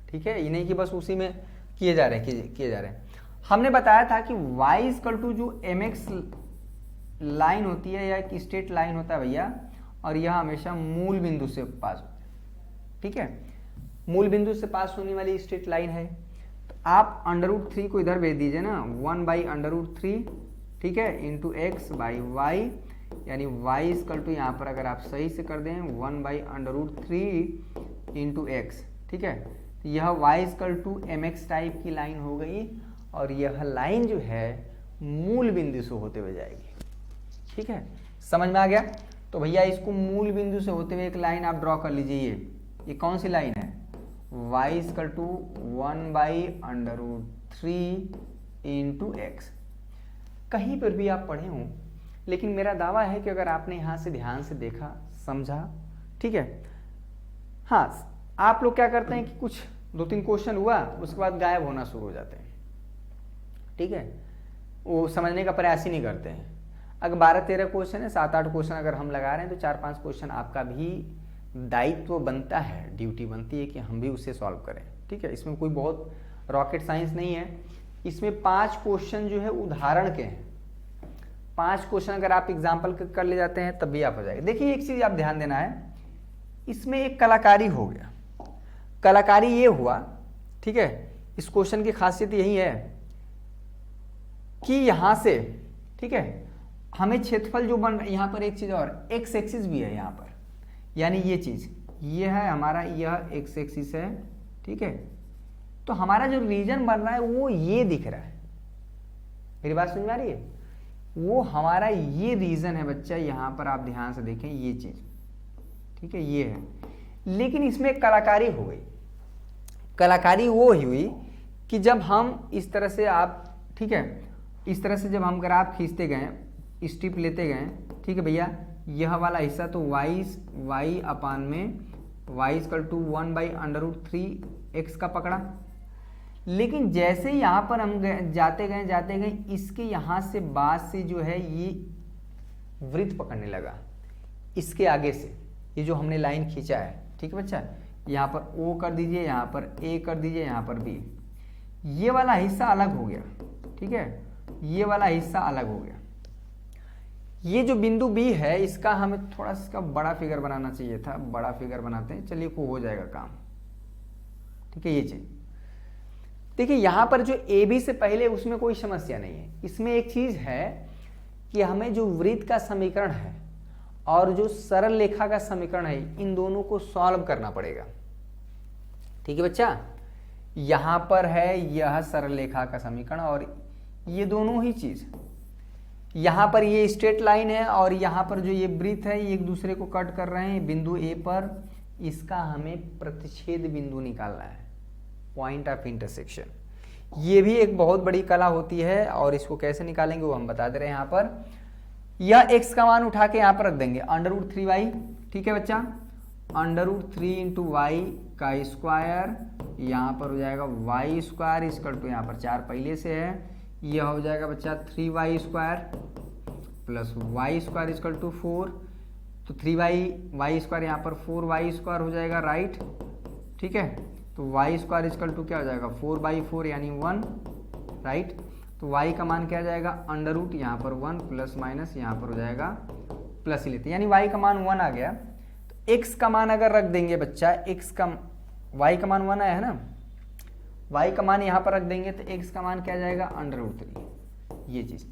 ठीक है, ये नहीं कि बस उसी में किए जा रहे हैं। हमने बताया था कि y इक्वल टू जो mx लाइन होती है या एक स्ट्रेट लाइन होता है भैया, और यह हमेशा मूल बिंदु से पास होता है। ठीक है, मूल बिंदु से पास होने वाली स्ट्रेट लाइन है। तो आप √3 को इधर भेज दीजिए ना, 1/√3, ठीक है, इंटू एक्स बाई वाई, यानी y इक्वल टू यहाँ पर अगर आप सही से कर दें 1/√3 इंटू एक्स। ठीक है, तो यह y equal to mx type की लाइन हो गई, और यह लाइन जो है मूल बिंदु से होते हुए जाएगी। ठीक है, समझ में आ गया? तो भैया इसको मूल बिंदु से होते हुए एक लाइन आप ड्रॉ कर लीजिए। ये कौन सी लाइन है? y equal to 1/√3 into x. कहीं पर भी आप पढ़े हों, लेकिन मेरा दावा है कि अगर आपने यहाँ से ध्यान से देखा, समझा, ठीक है। हाँ, आप लोग क्या करते हैं कि कुछ 2-3 क्वेश्चन हुआ, उसके बाद गायब होना शुरू हो जाते हैं। ठीक है, वो समझने का प्रयास ही नहीं करते हैं। अगर 12-13 क्वेश्चन है, 7-8 क्वेश्चन अगर हम लगा रहे हैं, तो 4-5 क्वेश्चन आपका भी दायित्व बनता है, ड्यूटी बनती है कि हम भी उसे सॉल्व करें। ठीक है, इसमें कोई बहुत रॉकेट साइंस नहीं है। इसमें 5 क्वेश्चन जो है उदाहरण के हैं। 5 क्वेश्चन अगर आप एग्जाम्पल कर ले जाते हैं तब भी आप हो जाएगा। देखिए, एक चीज आप ध्यान देना है, इसमें एक कलाकारी हो गया। कलाकारी ये हुआ, ठीक है, इस क्वेश्चन की खासियत यही है कि यहां से, ठीक है, हमें क्षेत्रफल जो बन रहा है, यहाँ पर एक चीज और, एक्स एक्सिस भी है यहाँ पर, यानी ये चीज, ये है हमारा, यह एक्स एक्सिस है। ठीक है, तो हमारा जो रीजन बन रहा है वो ये दिख रहा है। मेरी बात समझ में आ रही है? वो हमारा ये रीजन है बच्चा, यहाँ पर आप ध्यान से देखें, ये चीज, ठीक है, ये है। लेकिन इसमें एक कलाकारी हो गई। कलाकारी वो हुई कि जब हम इस तरह से आप, ठीक है, इस तरह से जब हम ग्राफ खींचते गए, स्ट्रिप लेते गए, ठीक है भैया, यह वाला हिस्सा तो y अपान में y इक्वल टू 1/√3 x का पकड़ा। लेकिन जैसे यहाँ पर हम जाते गए, इसके यहाँ से बाद से जो है ये वृत्त पकड़ने लगा, इसके आगे से, ये जो हमने लाइन खींचा है। ठीक है बच्चा, यहाँ पर O कर दीजिए, यहाँ पर A कर दीजिए, यहाँ पर B, ये वाला हिस्सा अलग हो गया। ठीक है, ये वाला हिस्सा अलग हो गया। ये जो बिंदु B है, इसका हमें थोड़ा सा इसका बड़ा फिगर बनाना चाहिए था। बड़ा फिगर बनाते हैं, चलिए, को हो जाएगा काम। ठीक है, ये चीज देखिए, यहां पर जो AB से पहले, उसमें कोई समस्या नहीं है। इसमें एक चीज है कि हमें जो वृत्त का समीकरण है और जो सरल रेखा का समीकरण है, इन दोनों को सॉल्व करना पड़ेगा। ठीक है बच्चा, यहां पर है यह सरल रेखा का समीकरण, और ये दोनों ही चीज, यहां पर ये स्ट्रेट लाइन है और यहां पर जो ये वृत्त है, ये एक दूसरे को कट कर रहे हैं बिंदु A पर। इसका हमें प्रतिच्छेद बिंदु निकालना है, पॉइंट ऑफ इंटरसेक्शन। ये भी एक बहुत बड़ी कला होती है, और इसको कैसे निकालेंगे वो हम बता दे रहे हैं। यहाँ पर यह x का मान उठा के यहाँ पर रख देंगे, √3y। ठीक है बच्चा, √3 इंटू वाई का स्क्वायर, यहाँ पर हो जाएगा y स्क्वायर इक्वल टू, यहाँ पर 4 पहले से है, यह हो जाएगा बच्चा 3y square plus y square equal to 4। तो 3y स्क्वायर, यहाँ पर 4y स्क्वायर हो जाएगा, राइट। ठीक है, तो y स्क्वायर इक्वल टू क्या हो जाएगा, 4/4 यानी 1, राइट। तो y का मान क्या आ जाएगा, √ यहाँ पर 1 प्लस माइनस यहाँ पर हो जाएगा प्लस ही लेते, यानी y का मान 1 आ गया। तो x का मान अगर रख देंगे बच्चा, y का मान 1 आया है ना, y का मान यहाँ पर रख देंगे तो x का मान क्या जाएगा, √3, ये चीज।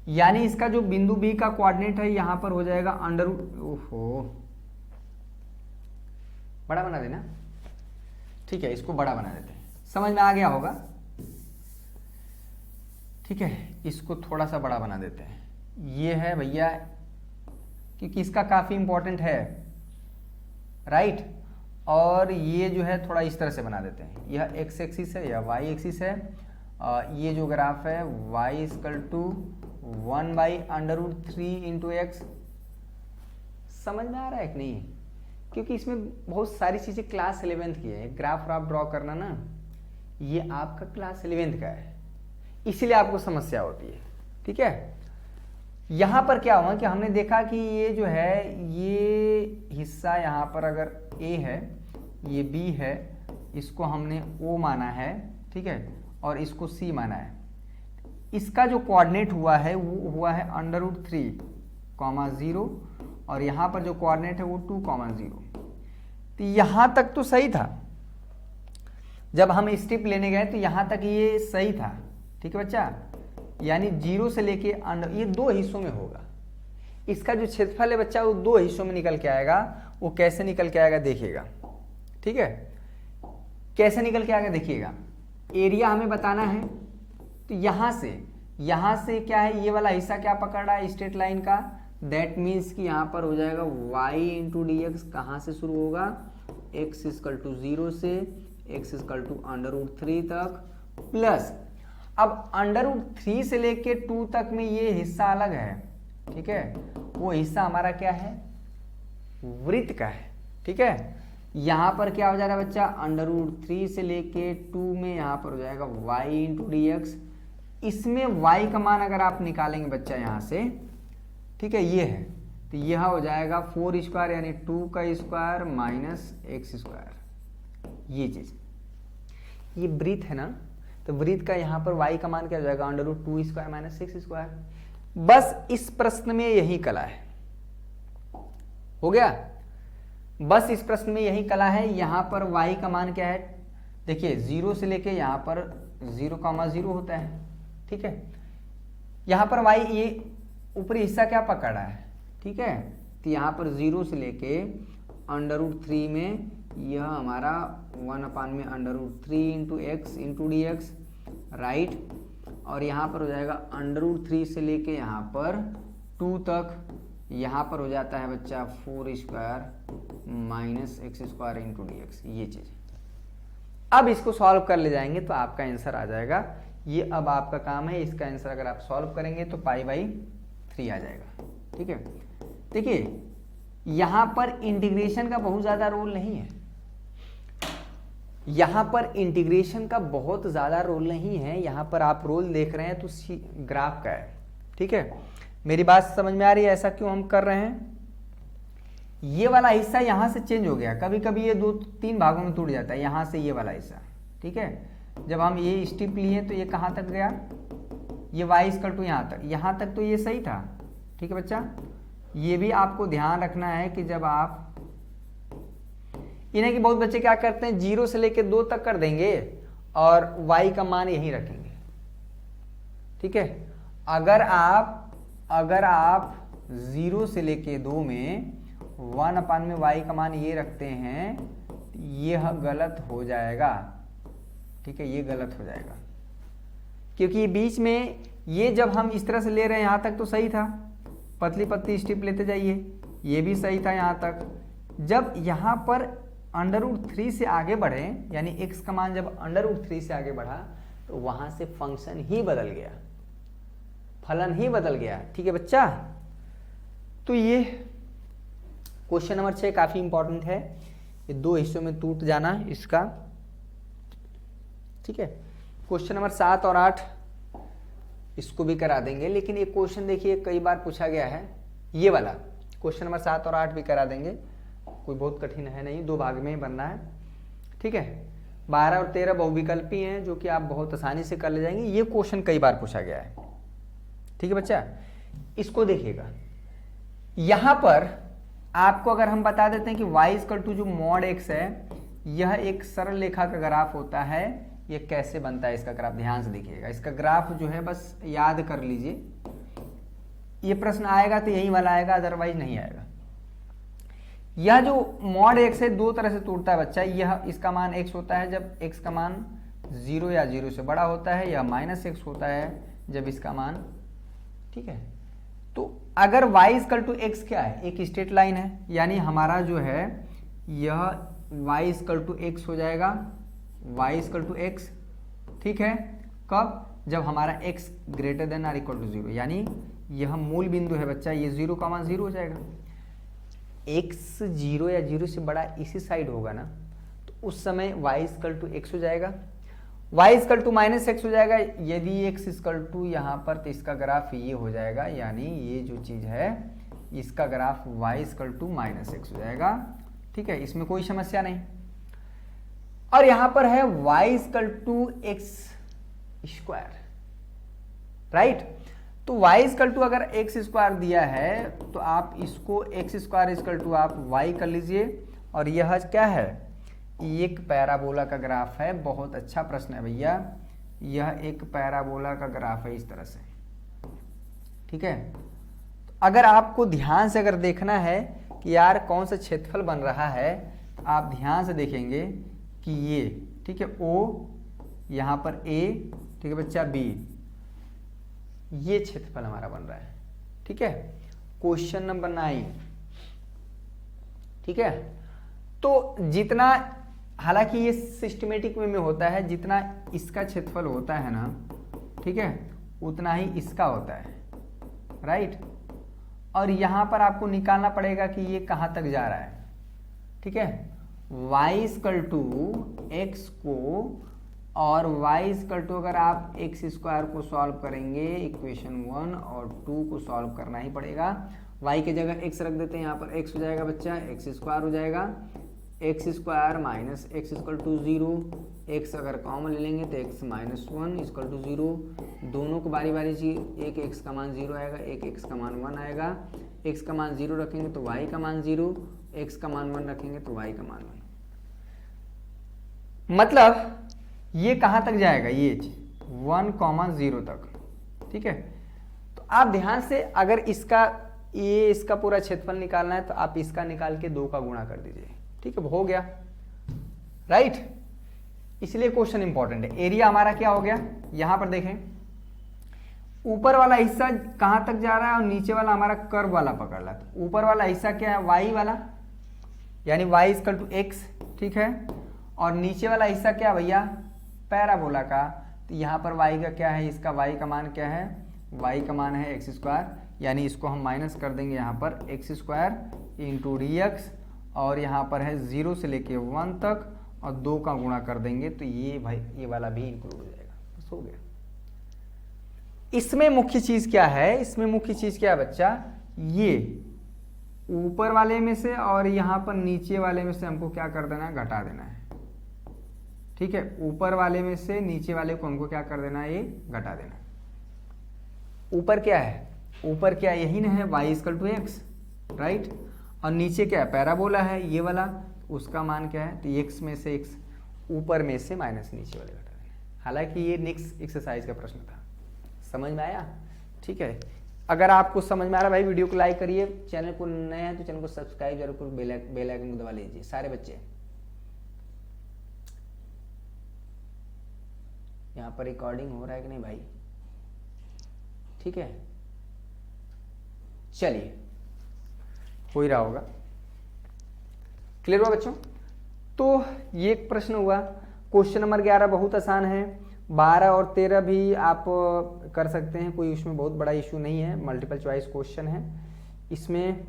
यानी इसका जो बिंदु B का कोऑर्डिनेट है यहाँ पर हो जाएगा ओहो, बड़ा बना देना। ठीक है, इसको बड़ा बना देते हैं, समझ में आ गया होगा। ठीक है, इसको थोड़ा सा बड़ा बना देते हैं। ये है भैया, क्योंकि इसका काफी इंपॉर्टेंट है, राइट। और ये जो है थोड़ा इस तरह से बना देते हैं, यह x एक्सिस है, यह y एक्सिस है। ये जो ग्राफ है y equal to 1/√3 into x. समझ में आ रहा है कि नहीं? क्योंकि इसमें बहुत सारी चीज़ें क्लास 11th की है। ग्राफ आप ड्रॉ करना ना, ये आपका क्लास 11th का है, इसीलिए आपको समस्या होती है। ठीक है, यहाँ पर क्या हुआ कि हमने देखा कि ये जो है ये हिस्सा यहाँ पर अगर A है, ये B है, इसको हमने O माना है, ठीक है, और इसको C माना है। इसका जो कोऑर्डिनेट हुआ है वो हुआ है √3, 0 और यहाँ पर जो कोऑर्डिनेट है वो 2, 0। तो यहाँ तक तो सही था, जब हम स्टेप लेने गए तो यहाँ तक ये सही था, ठीक है बच्चा। यानी 0 से लेके ये 2 हिस्सों में होगा। इसका जो क्षेत्रफल है बच्चा वो 2 हिस्सों में निकल के आएगा। वो कैसे निकल के आएगा देखिएगा, ठीक है, कैसे निकल के आएगा देखिएगा। एरिया हमें बताना है, तो यहाँ से क्या है, ये वाला हिस्सा क्या पकड़ रहा है स्ट्रेट लाइन का, दैट मीन्स कि यहाँ पर हो जाएगा y इंटू डी एक्स। कहाँ से शुरू होगा, x = 0 से x = √3 तक, प्लस अब √3 से लेके 2 तक में ये हिस्सा अलग है, ठीक है, वो हिस्सा हमारा क्या है, वृत्त का है, ठीक है। यहाँ पर क्या हो जा रहा है बच्चा, √3 से लेके 2 में यहाँ पर हो जाएगा y इंटू डी एक्स। इसमें y का मान अगर आप निकालेंगे बच्चा यहाँ से, ठीक है, ये है, तो यह हो जाएगा 4² यानी 2² माइनस x²। ये चीज, ये वृत्त है ना, तो वृत्त का यहाँ पर y का मान क्या हो जाएगा, √2² माइनस x²। बस इस प्रश्न में यही कला है, हो गया। बस इस प्रश्न में यही कला है। यहाँ पर y का मान क्या है, देखिए 0 से लेके यहाँ पर 0,0 होता है, ठीक है। यहाँ पर y ये ऊपरी हिस्सा क्या पकड़ रहा है, ठीक है, तो यहाँ पर 0 से लेके √3 में यह हमारा 1/में √3 into x into d x, right. और यहाँ पर हो जाएगा √3 से लेके यहाँ पर 2 तक, यहाँ पर हो जाता है बच्चा 4² minus x² into d x, ये चीज़। अब इसको सॉल्व कर ले जाएंगे तो आपका आंसर आ जाएगा। ये अब आपका काम है, इसका आंसर अगर आप सॉल्व करेंगे तो π/3 आ जाएगा, ठीक है। देखिए यहाँ पर इंटीग्रेशन का बहुत ज़्यादा रोल नहीं है, यहाँ पर इंटीग्रेशन का बहुत ज़्यादा रोल नहीं है। यहाँ पर आप रोल देख रहे हैं तो ग्राफ का है, ठीक है। मेरी बात समझ में आ रही है, ऐसा क्यों हम कर रहे हैं। ये वाला हिस्सा यहाँ से चेंज हो गया, कभी कभी ये 2-3 भागों में टूट जाता है, यहाँ से ये वाला हिस्सा, ठीक है। जब हम ये स्टेप लिए तो ये कहाँ तक गया, ये y = यहाँ तक तो ये सही था, ठीक है बच्चा। ये भी आपको ध्यान रखना है कि जब आप इन्हें कि बहुत बच्चे क्या करते हैं 0 से लेके 2 तक कर देंगे और y का मान यही रखेंगे, ठीक है। अगर आप 0 से लेके 2 में 1/में y का मान ये रखते हैं, यह गलत हो जाएगा, ठीक है, ये गलत हो जाएगा। क्योंकि बीच में ये जब हम इस तरह से ले रहे हैं यहाँ तक तो सही था, पतली पतली स्ट्रिप लेते जाइए, ये भी सही था यहाँ तक। जब यहाँ पर √3 से आगे बढ़े, यानी x का मान जब √3 से आगे बढ़ा तो वहाँ से फंक्शन ही बदल गया, फलन ही बदल गया, ठीक है बच्चा। तो ये क्वेश्चन नंबर 6 काफ़ी इंपॉर्टेंट है, ये 2 हिस्सों में टूट जाना इसका, ठीक है। क्वेश्चन नंबर 7 और 8 इसको भी करा देंगे, लेकिन ये क्वेश्चन देखिए कई बार पूछा गया है, ये वाला क्वेश्चन नंबर 7 और 8 भी करा देंगे, कोई बहुत कठिन है नहीं, 2 भाग में ही बनना है, ठीक है। 12 और 13 बहुविकल्पी हैं जो कि आप बहुत आसानी से कर ले जाएंगे। ये क्वेश्चन कई बार पूछा गया है, ठीक है बच्चा। इसको देखिएगा, यहाँ पर आपको अगर हम बता देते हैं कि y = जो mod x है, यह एक सरल रेखा का ग्राफ होता है। ये कैसे बनता है इसका ग्राफ, ध्यान से देखिएगा। इसका ग्राफ जो है बस याद कर लीजिए, ये प्रश्न आएगा तो यही वाला आएगा, अदरवाइज नहीं आएगा। यह जो mod x है 2 तरह से टूटता है बच्चा। यह इसका मान x होता है जब x का मान 0 या 0 से बड़ा होता है, या -x होता है जब इसका मान, ठीक है। तो अगर y = x क्या है, एक स्ट्रेट लाइन है, यानी हमारा जो है यह y = x हो जाएगा, y = x, ठीक है। कब, जब हमारा x ≥ 0, यानी यह मूल बिंदु है बच्चा, ये 0,0 हो जाएगा। x 0 या 0 से बड़ा इसी साइड होगा ना, तो उस समय y = x हो जाएगा। y equal to minus x हो जाएगा। यदि x इक्वल टू यहाँ पर, तो इसका ग्राफ ये हो जाएगा, यानी ये जो चीज है इसका graph y equal to minus x हो जाएगा। ठीक है, इसमें कोई समस्या नहीं। और यहां पर है y equal to x square, right. तो y इक्वल टू अगर एक्स स्क्वायर दिया है तो आप इसको एक्स स्क्वायर इक्वल टू आप y कर लीजिए। और यह क्या है, एक पैराबोला का ग्राफ है। बहुत अच्छा प्रश्न है भैया, यह एक पैराबोला का ग्राफ है इस तरह से। ठीक है, तो अगर आपको ध्यान से अगर देखना है कि यार कौन सा क्षेत्रफल बन रहा है, तो आप ध्यान से देखेंगे कि ये, ठीक है, O, यहाँ पर A, ठीक है बच्चा, B, ये क्षेत्रफल हमारा बन रहा है। ठीक है, क्वेश्चन नंबर 9। ठीक है, तो जितना, हालांकि ये सिस्टमेटिक वे में होता है, जितना इसका क्षेत्रफल होता है ना, ठीक है, उतना ही इसका होता है, राइट। और यहां पर आपको निकालना पड़ेगा कि ये कहां तक जा रहा है। ठीक है, y इक्वल टू एक्स को, और y इक्वल टू अगर आप एक्स स्क्वायर को सॉल्व करेंगे, इक्वेशन 1 और 2 को सॉल्व करना ही पड़ेगा। y की जगह x रख देते हैं, यहाँ पर x हो जाएगा बच्चा, एक्स स्क्वायर हो जाएगा, x square minus x equal to 0। x अगर कॉमन ले लेंगे तो x माइनस 1 इक्वल टू 0। दोनों को बारी बारी जी, एक x का मान 0 आएगा, एक x का मान 1 आएगा। x का मान 0 रखेंगे तो y का मान 0, x का मान 1 रखेंगे तो y का मान 1। मतलब ये कहां तक जाएगा, ये 1,0 तक। ठीक है, तो आप ध्यान से, अगर इसका पूरा क्षेत्रफल निकालना है तो आप इसका निकाल के 2 का गुणा कर दीजिए। ठीक है, हो गया, राइट। इसलिए क्वेश्चन इंपॉर्टेंट है। एरिया हमारा क्या हो गया, यहां पर देखें, ऊपर वाला हिस्सा कहां तक जा रहा है और नीचे वाला हमारा कर्व वाला पकड़ रहा है। ऊपर वाला हिस्सा क्या है, y वाला, यानी y इक्वल टू एक्स। ठीक है, और नीचे वाला हिस्सा क्या भैया, पैराबोला का। तो यहाँ पर y का क्या है, इसका y का मान क्या है, y का मान है एक्स स्क्वायर, यानी इसको हम माइनस कर देंगे यहाँ पर x square into d x, और यहाँ पर है 0 से लेके 1 तक, और 2 का गुणा कर देंगे तो ये भाई ये वाला भी इंक्लूड हो जाएगा। बस हो गया। इसमें मुख्य चीज क्या है, इसमें मुख्य चीज क्या है बच्चा, ये ऊपर वाले में से और यहाँ पर नीचे वाले में से हमको क्या कर देना है, घटा देना है। ठीक है, ऊपर वाले में से नीचे वाले को हमको क्या कर देना है, ये घटा देना है। ऊपर क्या है, ऊपर क्या यही ना है, y equal to x, right. और नीचे क्या है, पैराबोला है ये वाला, उसका मान क्या है, तो x में से x, ऊपर में से माइनस नीचे वाले घटा देना है। हालांकि ये नेक्स्ट एक्सरसाइज का प्रश्न था, समझ में आया। ठीक है, अगर आपको समझ में आ रहा भाई, वीडियो को लाइक करिए, चैनल को नए हैं तो चैनल को सब्सक्राइब जरूर करो, बेल आइकन को दबा लीजिए सारे बच्चे। यहाँ पर रिकॉर्डिंग हो रहा है कि नहीं भाई, ठीक है, चलिए हो ही रहा होगा। क्लियर हुआ बच्चों। तो ये एक प्रश्न हुआ। क्वेश्चन नंबर 11 बहुत आसान है, 12 और 13 भी आप कर सकते हैं, कोई उसमें बहुत बड़ा इशू नहीं है, मल्टीपल चॉइस क्वेश्चन है। इसमें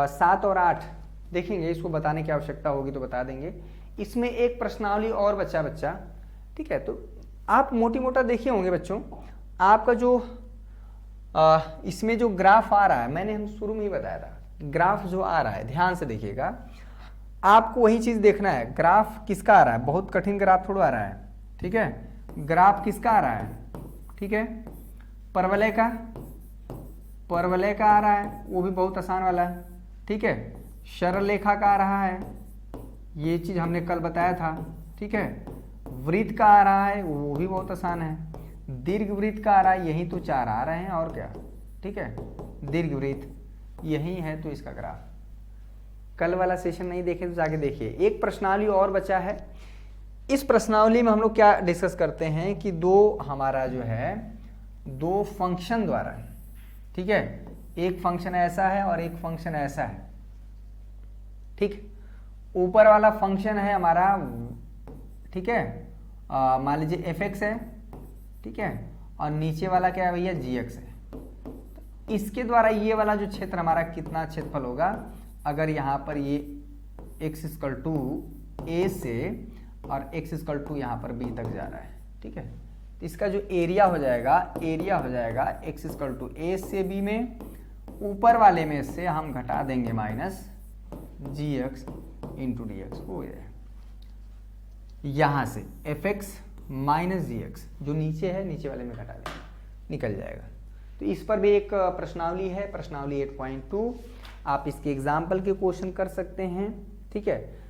7 और 8 देखेंगे, इसको बताने की आवश्यकता होगी तो बता देंगे। इसमें एक प्रश्नावली और बच्चा, ठीक है, तो आप मोटी मोटा देखे होंगे बच्चों, आपका जो इसमें जो ग्राफ आ रहा है, मैंने हम शुरू में ही बताया था, ग्राफ जो आ रहा है ध्यान से देखिएगा, आपको वही चीज देखना है। ग्राफ किसका आ रहा है, बहुत कठिन ग्राफ थोड़ा आ रहा है, ठीक है, ग्राफ किसका आ रहा है, ठीक है, परवलय का आ रहा है, वो भी बहुत आसान वाला है, ठीक है, सरल रेखा का आ रहा है, ये चीज हमने कल बताया था, ठीक है, वृत्त का आ रहा है, वो भी बहुत आसान है, दीर्घ वृत्त का आ रहा है, यही तो 4 आ रहे हैं और क्या, ठीक है, दीर्घ वृत्त यही है, तो इसका ग्राफ। कल वाला सेशन नहीं देखे तो जाके देखिए। एक प्रश्नावली और बचा है, इस प्रश्नावली में हम लोग क्या डिस्कस करते हैं कि हमारा जो है 2 फंक्शन द्वारा, ठीक है, एक फंक्शन ऐसा है और एक फंक्शन ऐसा है, ठीक, ऊपर वाला फंक्शन है हमारा, ठीक है, मान लीजिए fx है, ठीक है, और नीचे वाला क्या है भैया, gx है। इसके द्वारा ये वाला जो क्षेत्र हमारा कितना क्षेत्रफल होगा, अगर यहाँ पर ये x इक्वल टू a से और x इक्वल टू यहाँ पर b तक जा रहा है, ठीक है। तो इसका जो एरिया हो जाएगा x इक्वल टू a से b में, ऊपर वाले में से हम घटा देंगे minus gx into d x हो जाएगा। यहाँ से fx माइनस gx जो नीचे है, नीचे वाले में घटा देंगे, निकल जाएगा। तो इस पर भी एक प्रश्नावली है, प्रश्नावली 8.2, आप इसके एग्जाम्पल के क्वेश्चन कर सकते हैं, ठीक है।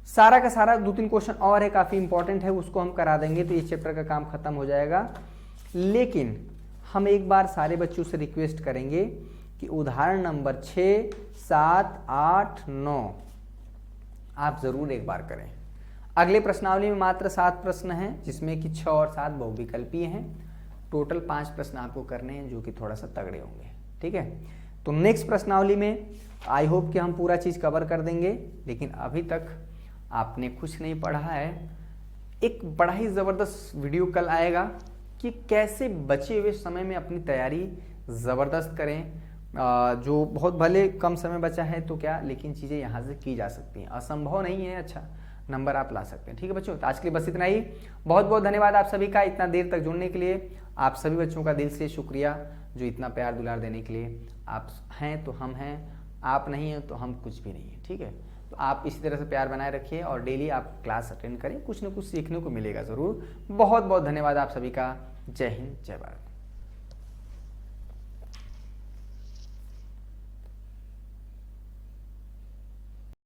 सारा का सारा 2-3 क्वेश्चन और है, काफ़ी इंपॉर्टेंट है, उसको हम करा देंगे तो ये चैप्टर का काम खत्म हो जाएगा। लेकिन हम एक बार सारे बच्चों से रिक्वेस्ट करेंगे कि उदाहरण नंबर 6, 7, 8, 9 आप ज़रूर एक बार करें। अगले प्रश्नावली में मात्र 7 प्रश्न हैं, जिसमें कि 6 और 7 बहुविकल्पीय हैं। टोटल 5 प्रश्न आपको करने हैं, जो कि थोड़ा सा तगड़े होंगे, ठीक है। तो नेक्स्ट प्रश्नावली में आई होप कि हम पूरा चीज़ कवर कर देंगे। लेकिन अभी तक आपने कुछ नहीं पढ़ा है, एक बड़ा ही ज़बरदस्त वीडियो कल आएगा कि कैसे बचे हुए समय में अपनी तैयारी ज़बरदस्त करें। जो बहुत भले कम समय बचा है तो क्या, लेकिन चीज़ें यहाँ से की जा सकती हैं, असंभव नहीं है, अच्छा नंबर आप ला सकते हैं, ठीक है बच्चों। तो आज के लिए बस इतना ही। बहुत बहुत धन्यवाद आप सभी का इतना देर तक जुड़ने के लिए। आप सभी बच्चों का दिल से शुक्रिया, जो इतना प्यार दुलार देने के लिए। आप हैं तो हम हैं, आप नहीं हैं तो हम कुछ भी नहीं है, ठीक है। तो आप इसी तरह से प्यार बनाए रखिए और डेली आप क्लास अटेंड करें, कुछ ना कुछ सीखने को मिलेगा ज़रूर। बहुत बहुत धन्यवाद आप सभी का। जय हिंद, जय भारत।